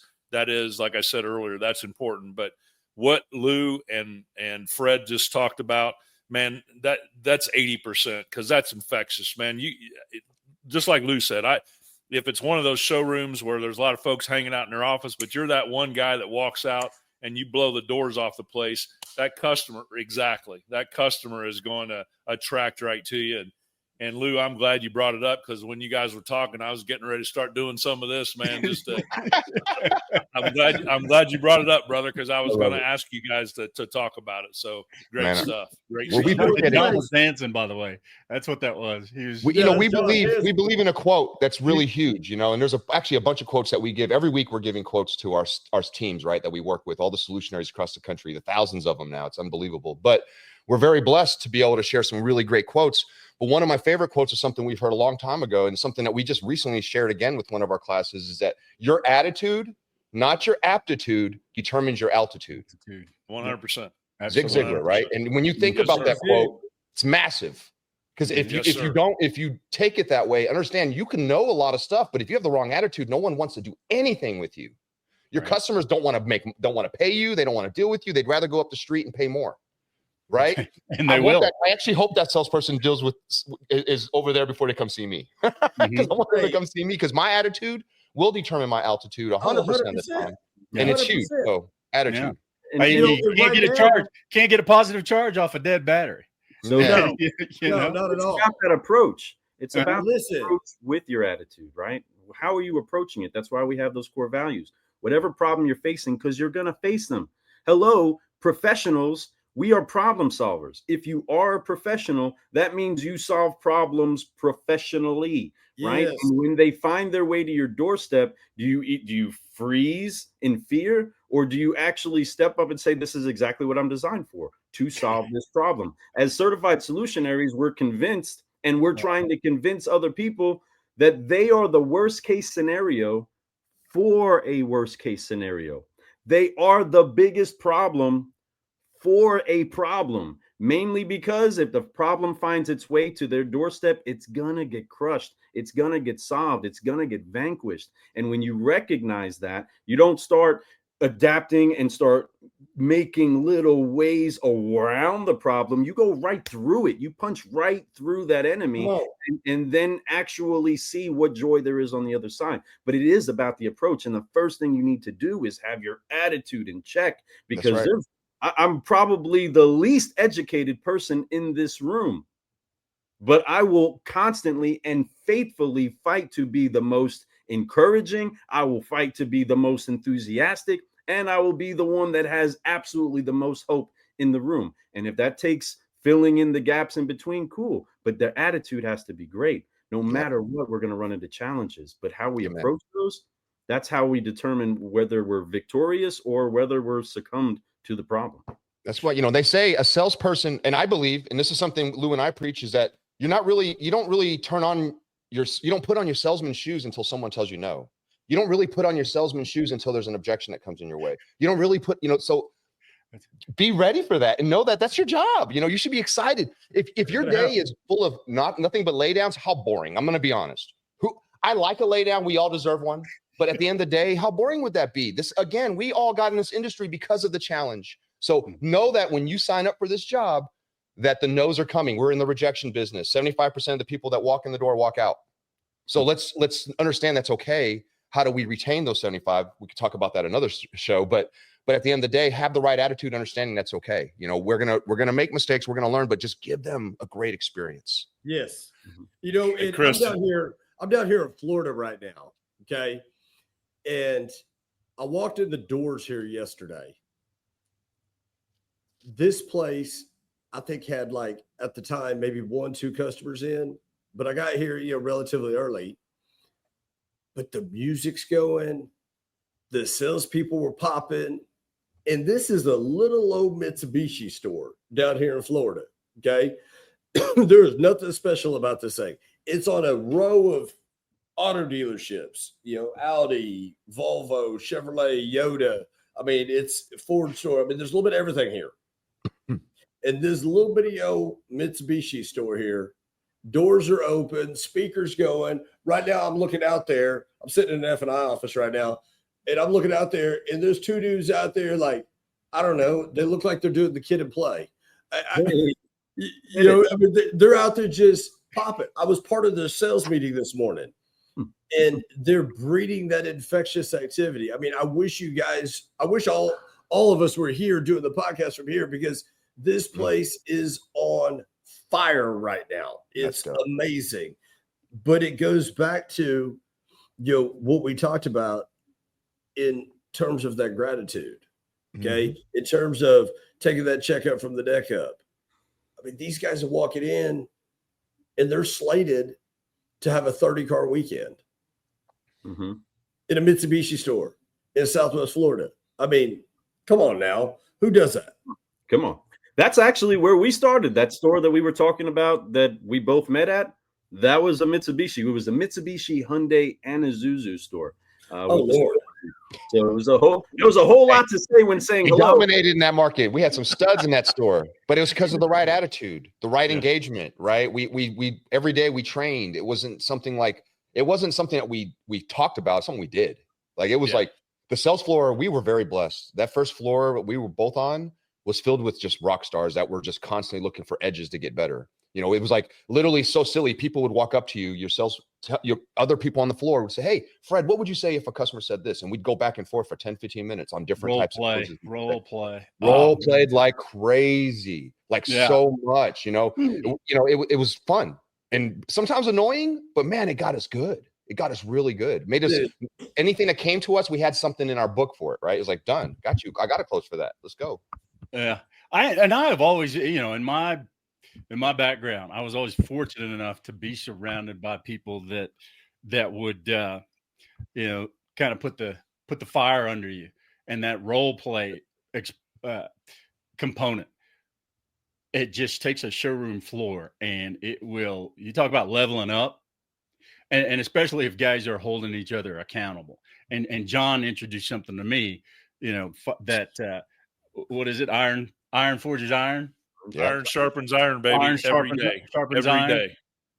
like I said earlier, that's important. But what Lou and Fred just talked about, man, that's 80%, because that's infectious, man. Just like Lou said, if it's one of those showrooms where there's a lot of folks hanging out in their office, but you're that one guy that walks out and you blow the doors off the place, that customer is going to attract right to you. And Lou, I'm glad you brought it up, because when you guys were talking, I was getting ready to start doing some of this, man. I'm glad you brought it up, brother, because I was going to ask you guys to talk about it. So great stuff. Great stuff. John was dancing, by the way. That's what that was. He was. We believe in a quote that's really huge, and there's actually a bunch of quotes that we give every week. We're giving quotes to our teams, right, that we work with, all the solutionaries across the country, the thousands of them now. It's unbelievable. But we're very blessed to be able to share some really great quotes. But one of my favorite quotes is something we've heard a long time ago, and something that we just recently shared again with one of our classes, is that your attitude, not your aptitude, determines your altitude. 100%. Zig Ziglar, right? And when you think about that quote, it's massive. Because if you take it that way, understand you can know a lot of stuff, but if you have the wrong attitude, no one wants to do anything with you. Your customers don't want to pay you. They don't want to deal with you. They'd rather go up the street and pay more. Right. And they will. I actually hope that salesperson is over there before they come see me. Because I want them to come see me, because my attitude will determine my altitude 100% of the time. And it's huge. So attitude. Yeah. You can't get a charge. Can't get a positive charge off a dead battery. No, not at all. It's about that approach. It's about listen approach with your attitude, right? How are you approaching it? That's why we have those core values. Whatever problem you're facing, because you're going to face them. Hello, professionals. We are problem solvers. If you are a professional, that means you solve problems professionally, right? Yes. And when they find their way to your doorstep, do you freeze in fear, or do you actually step up and say, this is exactly what I'm designed for, to solve this problem? As certified solutionaries, we're convinced, and we're trying to convince other people that they are the worst case scenario for a worst case scenario. They are the biggest problem for a problem, mainly because if the problem finds its way to their doorstep, it's gonna get crushed, it's gonna get solved, it's gonna get vanquished. And when you recognize that, you don't start adapting and start making little ways around the problem. You go right through it. You punch right through that enemy, and then actually see what joy there is on the other side. But it is about the approach, and the first thing you need to do is have your attitude in check, because I'm probably the least educated person in this room, but I will constantly and faithfully fight to be the most encouraging. I will fight to be the most enthusiastic, and I will be the one that has absolutely the most hope in the room. And if that takes filling in the gaps in between, cool. But the attitude has to be great. No matter what, we're going to run into challenges, but how we approach those, that's how we determine whether we're victorious or whether we're succumbed to the problem. That's why, they say a salesperson, and I believe, and this is something Lou and I preach, is that you don't put on your salesman's shoes until someone tells you no. You don't really put on your salesman's shoes until there's an objection that comes in your way. You don't really so be ready for that and know that that's your job. You should be excited. If your day is full of nothing but laydowns, how boring. I'm going to be honest. I like a laydown. We all deserve one. But at the end of the day, how boring would that be? We all got in this industry because of the challenge. So know that when you sign up for this job, that the no's are coming. We're in the rejection business. 75% of the people that walk in the door walk out. So let's understand that's okay. How do we retain those 75? We could talk about that another show, but at the end of the day, have the right attitude, understanding that's okay. We're gonna make mistakes, we're gonna learn, but just give them a great experience. Yes. Hey, Chris, I'm down here in Florida right now. Okay. And I walked in the doors here yesterday. This place, I think, had at the time, maybe 1-2 customers in, but I got here, relatively early. But the music's going, the salespeople were popping, and this is a little old Mitsubishi store down here in Florida. Okay. There is nothing special about this thing. It's on a row of auto dealerships, Audi, Volvo, Chevrolet, Yoda. I mean, it's Ford store. I mean, there's a little bit of everything here. And this little bitty old Mitsubishi store here, doors are open, speakers going. Right now, I'm looking out there. I'm sitting in an F&I office right now, and I'm looking out there, and there's 2 dudes out there, I don't know. They look like they're doing the Kid and Play. They're out there just popping. I was part of the sales meeting this morning, and they're breeding that infectious activity. I mean, I wish all of us were here doing the podcast from here, because this place is on fire right now. It's amazing. But it goes back to, what we talked about in terms of that gratitude. Okay. In terms of taking that check up from the deck up. I mean, these guys are walking in and they're slated to have a 30-car weekend in a Mitsubishi store in Southwest Florida. I mean, come on now. Who does that? Come on. That's actually where we started. That store that we were talking about that we both met at, that was a Mitsubishi. It was a Mitsubishi, Hyundai, and Isuzu store. Lord. So it was a whole lot to say when saying hello. Dominated in that market. We had some studs in that store, but it was because of the right attitude, the right engagement, right? We every day we trained. It wasn't something that we talked about, something we did. Like it was like the sales floor, we were very blessed. That first floor we were both on was filled with just rock stars that were just constantly looking for edges to get better. It was like literally so silly. People would walk up to you, your other people on the floor would say, "Hey, Fred, what would you say if a customer said this?" And we'd go back and forth for 10, 15 minutes on different types of quizzes. Role played like crazy, so much, it was fun and sometimes annoying, but man, it got us good. It got us really good. Made us anything that came to us, we had something in our book for it, right? It was like, done, got you. I got a close for that. Let's go. Yeah. I have always, in my background, I was always fortunate enough to be surrounded by people that would, kind of put the fire under you, and that role play component. It just takes a showroom floor, and you talk about leveling up, and especially if guys are holding each other accountable. And John introduced something to me, that what is it? Iron forges iron. Yep. Iron sharpens iron, baby. Iron every day.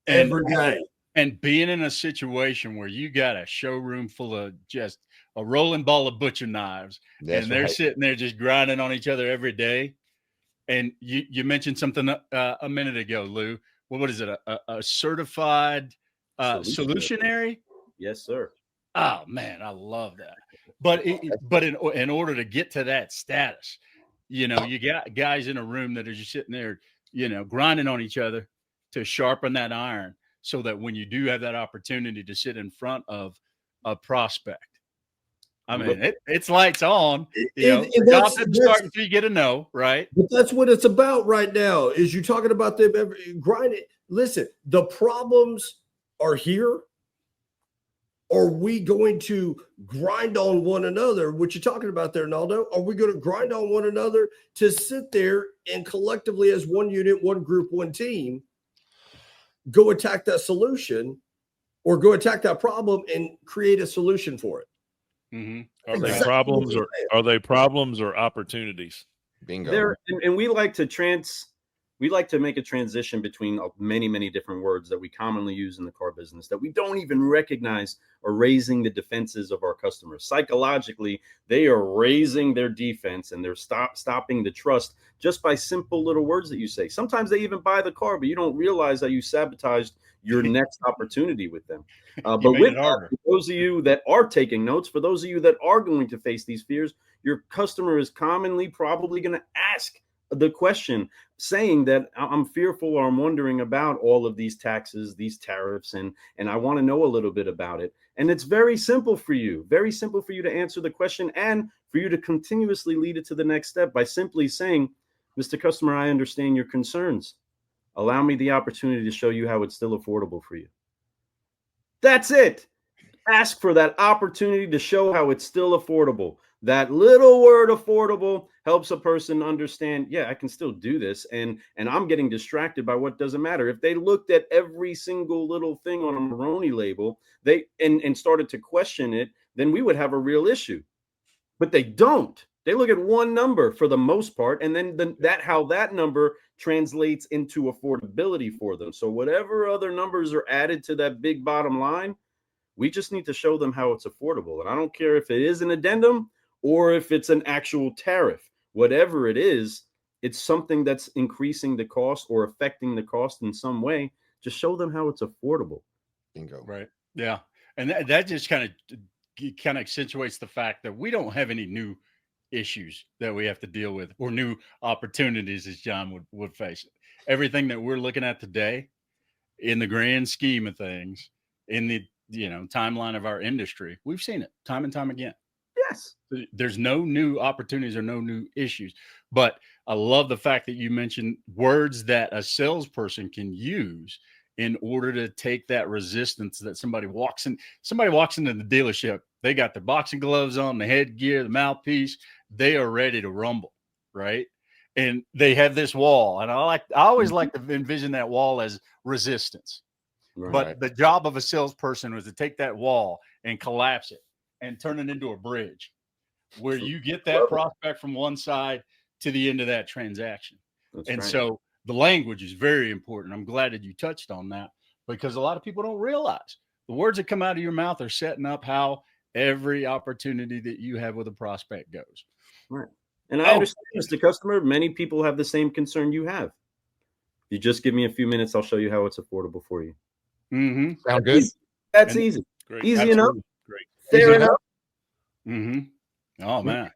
Every day. And being in a situation where you got a showroom full of just a rolling ball of butcher knives, and they're sitting there just grinding on each other every day. And you mentioned something a minute ago, Lou. What is it? A certified solutionary? Yes, sir. Oh man, I love that. But in order to get to that status, you got guys in a room that are just sitting there, grinding on each other to sharpen that iron, so that when you do have that opportunity to sit in front of a prospect, I mean, it's lights on. That's starting until you get a no, right? But that's what it's about right now. Is you talking about them grinding? Listen, the problems are here. Are we going to grind on one another? What you're talking about there, Naldo? Are we going to grind on one another to sit there and collectively, as one unit, one group, one team, go attack that solution, or go attack that problem and create a solution for it? Mm-hmm. Are they problems or opportunities? Bingo. And we like to make a transition between many, many different words that we commonly use in the car business that we don't even recognize are raising the defenses of our customers. Psychologically, they are raising their defense, and they're stopping the trust just by simple little words that you say. Sometimes they even buy the car, but you don't realize that you sabotaged your next opportunity with them. But with that, for those of you that are taking notes, for those of you that are going to face these fears, your customer is commonly probably going to ask the question, saying that I'm fearful, or I'm wondering about all of these taxes, these tariffs, and I want to know a little bit about it. And it's very simple for you to answer the question, and for you to continuously lead it to the next step by simply saying, Mr. Customer, I understand your concerns. Allow me the opportunity to show you how it's still affordable for you. That's it. Ask for that opportunity to show how it's still affordable. That little word affordable helps a person understand, I can still do this. And I'm getting distracted by what doesn't matter. If they looked at every single little thing on a Maroni label, and started to question it, then we would have a real issue. But they don't. They look at one number for the most part, and then how that number translates into affordability for them. So whatever other numbers are added to that big bottom line, we just need to show them how it's affordable. And I don't care if it is an addendum or if it's an actual tariff. Whatever it is, it's something that's increasing the cost or affecting the cost in some way. Just show them how it's affordable. Bingo. Right. Yeah. And that just kind of accentuates the fact that we don't have any new issues that we have to deal with or new opportunities, as John would face. Everything that we're looking at today, in the grand scheme of things, in the timeline of our industry, we've seen it time and time again. Yes. There's no new opportunities or no new issues. But I love the fact that you mentioned words that a salesperson can use in order to take that resistance that somebody walks into the dealership. They got their boxing gloves on, the headgear, the mouthpiece. They are ready to rumble, right? And they have this wall. And I always like to envision that wall as resistance. Right. But the job of a salesperson was to take that wall and collapse it and turn it into a bridge where you get that prospect from one side to the end of that transaction. So the language is very important. I'm glad that you touched on that, because a lot of people don't realize the words that come out of your mouth are setting up how every opportunity that you have with a prospect goes. Right. And I understand, Mr. Customer, many people have the same concern you have. If you just give me a few minutes, I'll show you how it's affordable for you. Mm-hmm. Sound good? That's easy. Great. Easy enough. Great. Fair enough. Mm-hmm. Oh, man.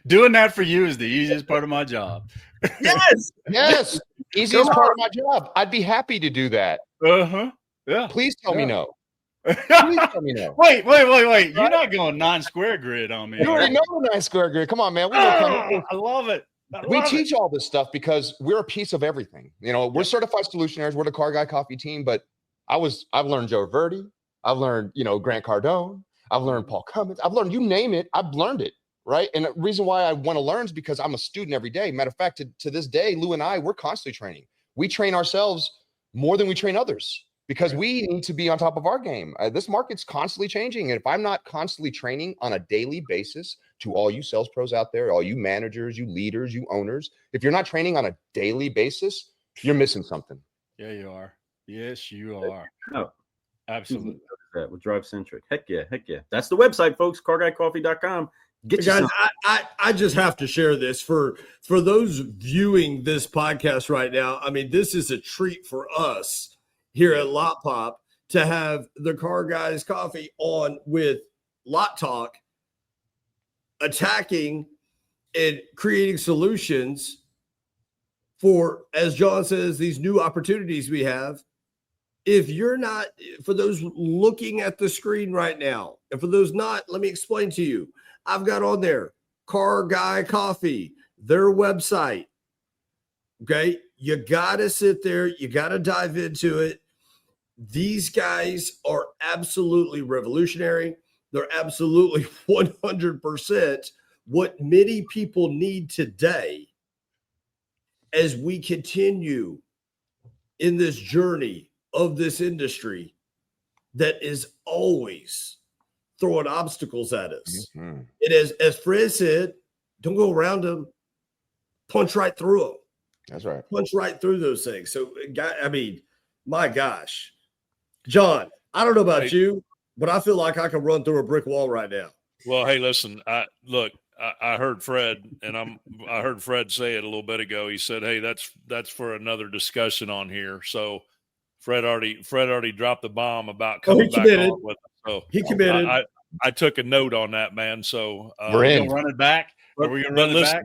Doing that for you is the easiest part of my job. Yes. Yes. Easiest part of my job. I'd be happy to do that. Uh-huh. Yeah. Please tell me no. Please tell me no. Wait. You're not going 9 square grid on me. You already know the 9 square grid. Come on, man. We know I love it. we teach all this stuff because we're a piece of everything. We're certified solutionaires. We're the Car Guy Coffee team, but I've learned Joe Verdi. I've learned, Grant Cardone. I've learned Paul Cummins. I've learned, you name it. I've learned it. Right. And the reason why I want to learn is because I'm a student every day. Matter of fact, to this day, Lou and I, we're constantly training. We train ourselves more than we train others because we need to be on top of our game. This market's constantly changing. And if I'm not constantly training on a daily basis, to all you sales pros out there, all you managers, you leaders, you owners, if you're not training on a daily basis, you're missing something. Yeah, you are. Yes, you are. Oh, absolutely. That with Drive Centric. Heck yeah. That's the website, folks. CarGuyCoffee.com. Get you guys. I just have to share this for those viewing this podcast right now. I mean, this is a treat for us here at Lotpop to have the Car Guys Coffee on with Lot Talk, attacking and creating solutions for, as John says, these new opportunities we have. If you're not, for those looking at the screen right now, and for those not, let me explain to you. I've got on there Car Guy Coffee, their website. Okay. You got to sit there. You got to dive into it. These guys are absolutely revolutionary. They're absolutely 100% what many people need today as we continue in this journey of this industry that is always throwing obstacles at us. Mm-hmm. It is, as Fred said, don't go around them, punch right through them. That's right. Punch right through those things. So, I mean, my gosh, John, I don't know about you, but I feel like I can run through a brick wall right now. Well, hey, listen, I heard Fred, and I heard Fred say it a little bit ago. He said, "Hey, that's for another discussion on here." So Fred already dropped the bomb about coming back on with us. So he committed. I took a note on that, man. So we're in. Run it back. Are we gonna run it back?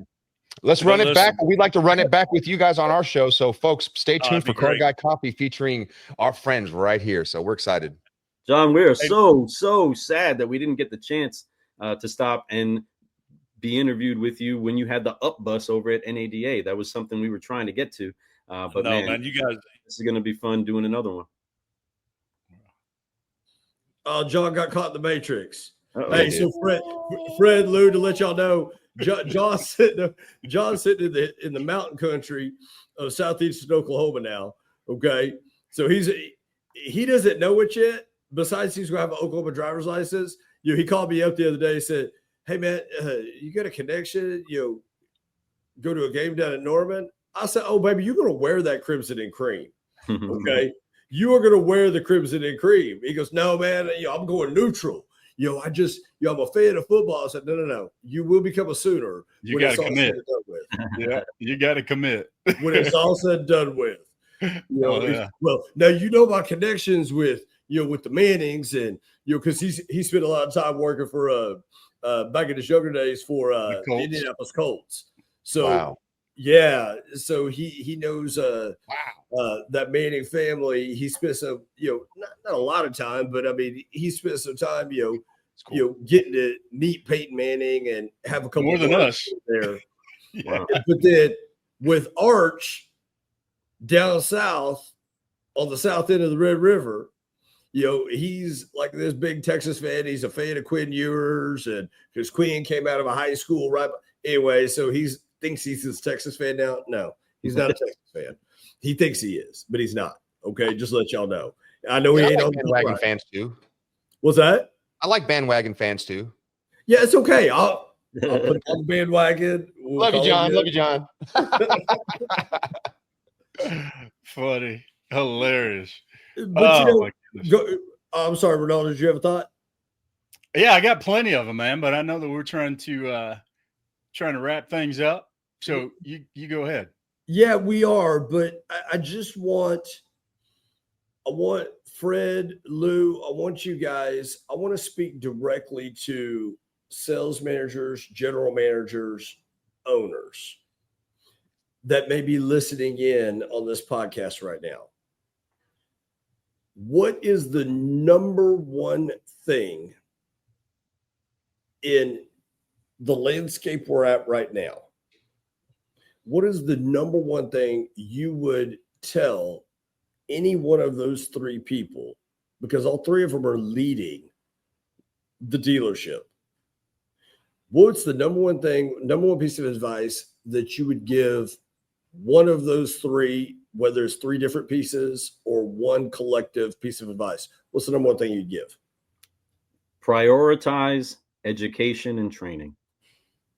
Let's run it back. We'd like to run it back with you guys on our show. So, folks, stay tuned for Car Guy Coffee featuring our friends right here. So we're excited. John, we are so sad that we didn't get the chance to stop and be interviewed with you when you had the up bus over at NADA. That was something we were trying to get to. But man, you guys, this is going to be fun doing another one. John got caught in the Matrix. Hey, so Fred, Lou, to let y'all know, John's sitting in the mountain country of southeastern Oklahoma now. Okay, so he doesn't know it yet. Besides, he's gonna have an Oklahoma driver's license. He called me up the other day and said, "Hey man, you got a connection? Go to a game down in Norman." I said, "Oh baby, you're gonna wear that crimson and cream, okay? You are gonna wear the crimson and cream." He goes, "No man, I'm going neutral. I'm a fan of football." I said, No. You will become a Sooner. You got to commit. Yeah, you got to commit when it's all said and done with. Well, now my connections with with the Mannings, and because he spent a lot of time working for back in his younger days for the Indianapolis Colts. So wow. yeah, so he knows Wow. that Manning family. He spent some, not a lot of time, but I mean, he spent some time, Cool. getting to meet Peyton Manning and have a couple more than us there. Yeah. But then with Arch down south on the south end of the Red River, he's like this big Texas fan. He's a fan of Quinn Ewers, and because Quinn came out of a high school, right? Anyway, so thinks he's a Texas fan now. No, he's not a Texas fan. He thinks he is, but he's not. Okay, just let y'all know. I know he ain't I like on bandwagon fans too. What's that? I like bandwagon fans too. Yeah, it's okay. I'll put it on the bandwagon. Love you, John. Love you, John. Funny, hilarious. But I'm sorry, Ronaldo. Did you have a thought? Yeah, I got plenty of them, man. But I know that we're trying to wrap things up. So you go ahead. Yeah, we are. But I want Fred, Lou. I want you guys. I want to speak directly to sales managers, general managers, owners that may be listening in on this podcast right now. What is the number one thing in the landscape we're at right now? What is the number one thing you would tell any one of those three people? Because all three of them are leading the dealership. What's the number one piece of advice that you would give one of those three, whether it's three different pieces or one collective piece of advice? What's the number one thing you'd give? Prioritize education and training.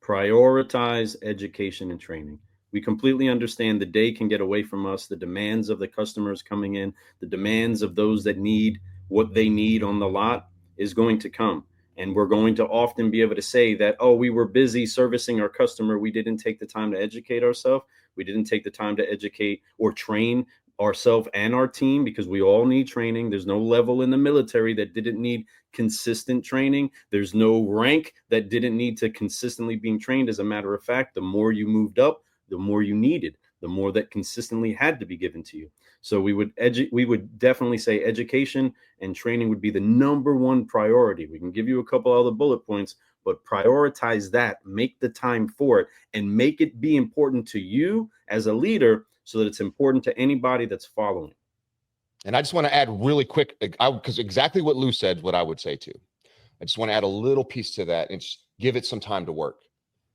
Prioritize education and training. We completely understand the day can get away from us, the demands of the customers coming in, the demands of those that need what they need on the lot is going to come. And we're going to often be able to say that, oh, we were busy servicing our customer. We didn't take the time to educate ourselves. We didn't take the time to educate or train ourselves and our team, because we all need training. There's no level in the military that didn't need consistent training. There's no rank that didn't need to consistently being trained. As a matter of fact, the more you moved up, the more you needed, the more that consistently had to be given to you. So we would definitely say education and training would be the number one priority. We can give you a couple other bullet points, but prioritize that, make the time for it, and make it be important to you as a leader so that it's important to anybody that's following. And I just want to add really quick, because exactly what Lou said, what I would say too. I just want to add a little piece to that and just give it some time to work.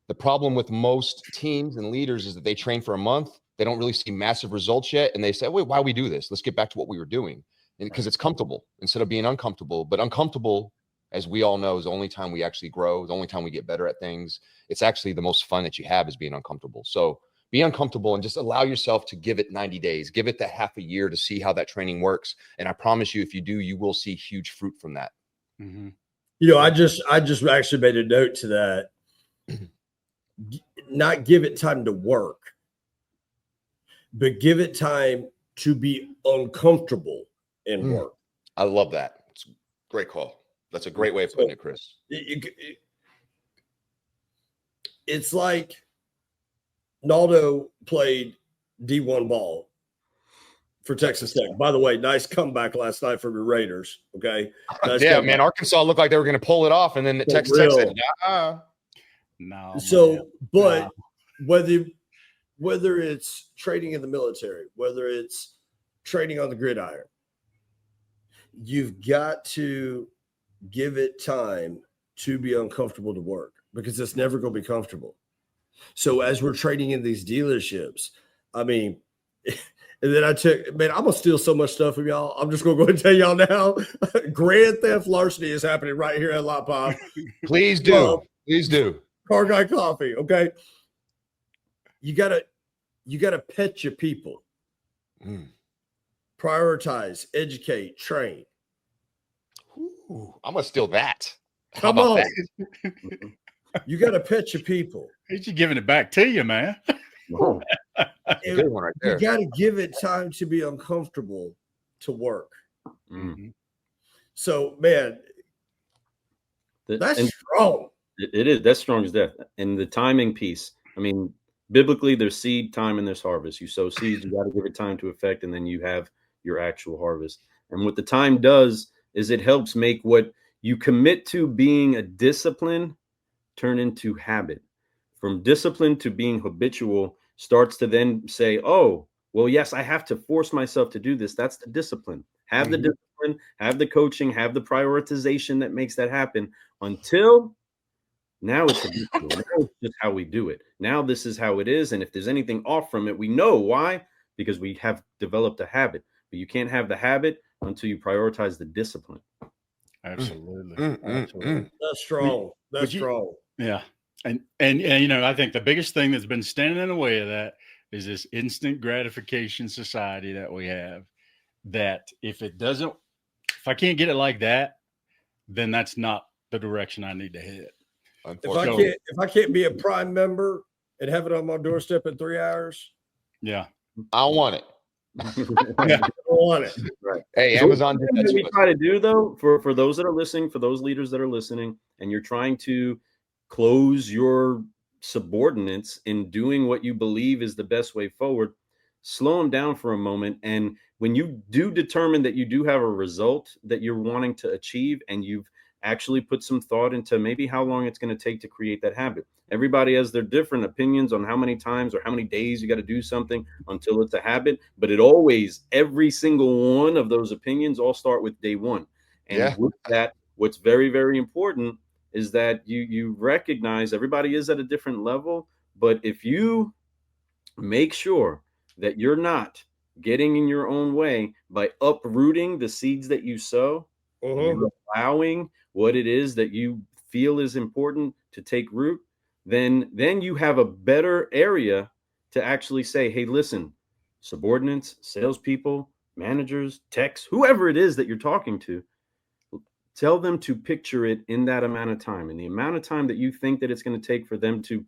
The problem with most teams and leaders is that they train for a month. They don't really see massive results yet. And they say, wait, why do we do this? Let's get back to what we were doing. And because it's comfortable instead of being uncomfortable. But uncomfortable, as we all know, is the only time we actually grow, the only time we get better at things. It's actually the most fun that you have is being uncomfortable. So be uncomfortable and just allow yourself to give it 90 days. Give it the half a year to see how that training works. And I promise you, if you do, you will see huge fruit from that. Mm-hmm. I just actually made a note to that. Not give it time to work, but give it time to be uncomfortable in work. I love that. It's a great call. That's a great way of putting it, Chris. It's like Naldo played D1 ball for Texas Tech. By the way, nice comeback last night from the Raiders. Okay. Nice yeah, comeback. man. Arkansas looked like they were going to pull it off, and then Texas Tech said, no. So, Man. but whether it's training in the military, whether it's training on the gridiron, you've got to give it time to be uncomfortable to work, because it's never going to be comfortable. So as we're training in these dealerships, I mean, and then I'm going to steal so much stuff from y'all. I'm just going to go ahead and tell y'all now, grand theft larceny is happening right here at Lotpop. Please do. Please do. Car Guy Coffee. Okay. You gotta pet your people. Prioritize, educate, train. Ooh, I'm gonna steal that. Come on. You gotta pet your people. He's giving it back to you, man. Good one right there. You gotta give it time to be uncomfortable to work. Mm-hmm. So, man, that's strong. It is. That's strong as death. And the timing piece. I mean, biblically, there's seed time and there's harvest. You sow seeds, you got to give it time to effect, and then you have your actual harvest. And what the time does is it helps make what you commit to being a discipline turn into habit. From discipline to being habitual starts to then say, oh, well, yes, I have to force myself to do this. That's the discipline. Have the discipline, have the coaching, have the prioritization that makes that happen until now it's habitual. Now it's just how we do it. Now this is how it is. And if there's anything off from it, we know why, because we have developed a habit. But you can't have the habit until you prioritize the discipline. Absolutely. Absolutely. That's strong. That's strong. Yeah. And you know, I think the biggest thing that's been standing in the way of that is this instant gratification society that we have, that if I can't get it like that, then that's not the direction I need to head. If I can't be a Prime member and have it on my doorstep in 3 hours, yeah, I want it. I want it. Right. Hey, So Amazon. What we try to do, though, for those that are listening, for those leaders that are listening, and you're trying to close your subordinates in doing what you believe is the best way forward, slow them down for a moment. And when you do determine that you do have a result that you're wanting to achieve, and you've actually put some thought into maybe how long it's going to take to create that habit. Everybody has their different opinions on how many times or how many days you got to do something until it's a habit. But it always, every single one of those opinions all start with day one. And with that, what's very, very important is that you recognize everybody is at a different level. But if you make sure that you're not getting in your own way by uprooting the seeds that you sow, you're allowing what it is that you feel is important to take root, then you have a better area to actually say, hey, listen, subordinates, salespeople, managers, techs, whoever it is that you're talking to, tell them to picture it in that amount of time. And the amount of time that you think that it's going to take for them to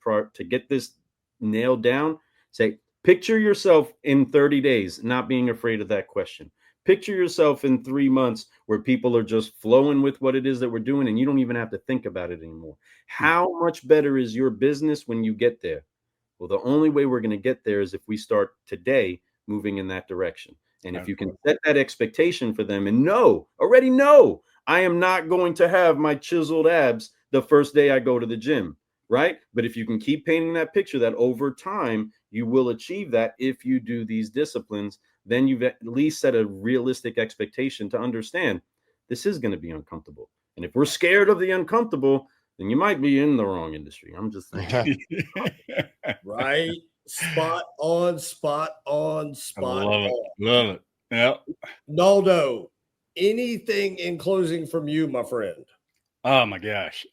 get this nailed down, say, picture yourself in 30 days, not being afraid of that question. Picture yourself in 3 months where people are just flowing with what it is that we're doing and you don't even have to think about it anymore. How much better is your business when you get there? Well, the only way we're going to get there is if we start today moving in that direction. And if you can set that expectation for them and already know, I am not going to have my chiseled abs the first day I go to the gym, right? But if you can keep painting that picture that over time, you will achieve that if you do these disciplines, then you've at least set a realistic expectation to understand this is going to be uncomfortable. And if we're scared of the uncomfortable, then you might be in the wrong industry. I'm just thinking. Right. Spot on, spot on, spot on. Love it. Yeah. Naldo, anything in closing from you, my friend? Oh my gosh.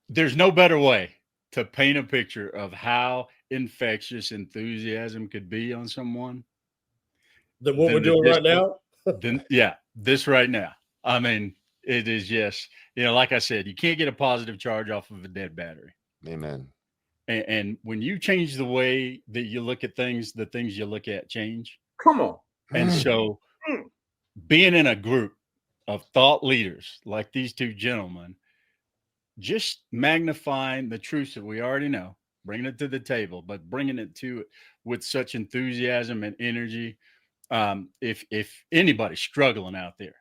There's no better way to paint a picture of how infectious enthusiasm could be on someone than what we're doing right now. This right now. I mean, it is just, like I said, you can't get a positive charge off of a dead battery. Amen. And when you change the way that you look at things, the things you look at change. Come on. And so being in a group of thought leaders like these two gentlemen, just magnifying the truths that we already know, bringing it to the table, but bringing it to it with such enthusiasm and energy. If anybody's struggling out there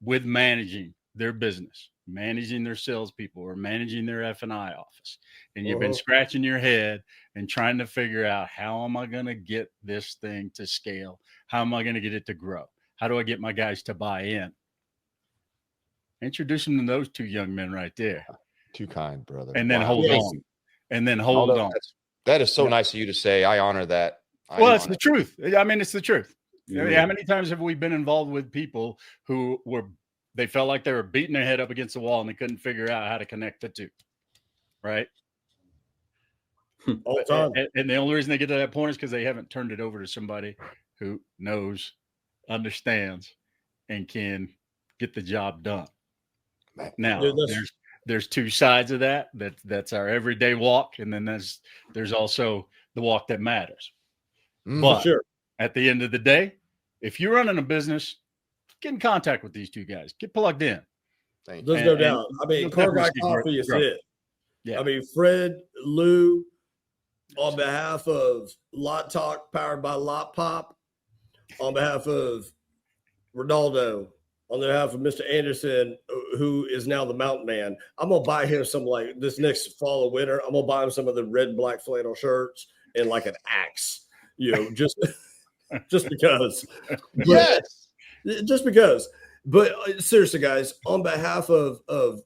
with managing their business, managing their salespeople, or managing their F&I office, and you've been scratching your head and trying to figure out, how am I going to get this thing to scale? How am I going to get it to grow? How do I get my guys to buy in? Introduce them to those two young men right there. Too kind, brother. And then hold on. And then hold on. That is so nice of you to say. I honor that. It's the truth. I mean, it's the truth. Yeah. I mean, how many times have we been involved with people who they felt like they were beating their head up against the wall and they couldn't figure out how to connect the two, right? All the time. And the only reason they get to that point is because they haven't turned it over to somebody who knows, understands, and can get the job done. Now, there's two sides of that. That's our everyday walk, and then there's also the walk that matters. But at the end of the day, if you're running a business, get in contact with these two guys. Get plugged in. Thank you. There's no doubt. I mean, you'll Car Guy definitely see Coffee is growth. it. Yeah. I mean, Fred, Lou, on behalf of Lot Talk, powered by Lotpop, on behalf of Ronaldo, on behalf of Mr. Anderson, who is now the Mountain Man, I'm gonna buy him some, like, this next fall or winter. I'm gonna buy him some of the red and black flannel shirts and like an axe, just because. Yes. Just because. But seriously, guys, on behalf of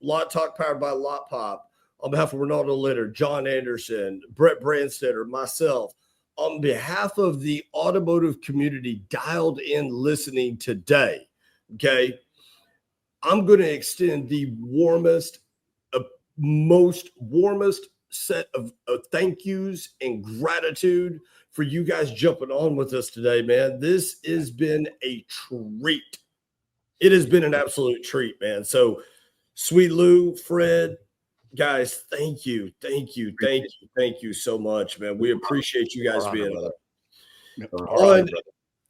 Lot Talk, powered by Lotpop, on behalf of Ronaldo Litter, John Anderson, Brett Brandstetter, myself, on behalf of the automotive community dialed in listening today, okay, I'm going to extend the warmest set of thank yous and gratitude for you guys jumping on with us today, man. This has been a treat. It has been an absolute treat, man. So, Sweet Lou, Fred, guys, thank you so much, man. We appreciate you guys being on.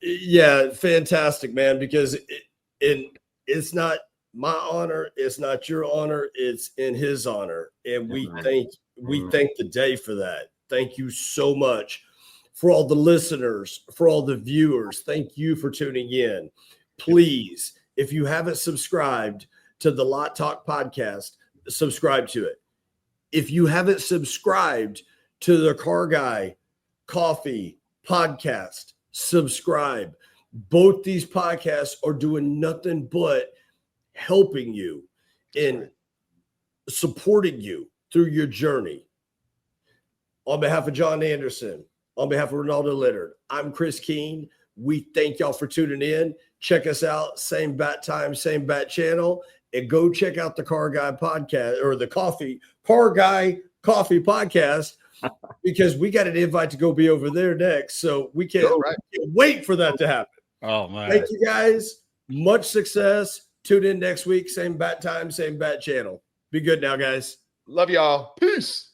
Yeah, fantastic, man. Because it's not my honor, it's not your honor, it's in his honor, and we thank the day for that. Thank you so much for all the listeners, for all the viewers. Thank you for tuning in. Please, if you haven't subscribed to the Lot Talk podcast, subscribe to it. If you haven't subscribed to the Car Guy Coffee podcast, subscribe. Both these podcasts are doing nothing but helping you and supporting you through your journey. On behalf of John Anderson, on behalf of Ronaldo Litter, I'm Chris Keene. We thank y'all for tuning in. Check us out, same bat time, same bat channel, and go check out the Car Guy podcast or the Car Guy Coffee podcast, because we got an invite to go be over there next. So we can't wait for that to happen. Oh, man. Thank you guys. Much success. Tune in next week. Same bat time, same bat channel. Be good now, guys. Love y'all. Peace.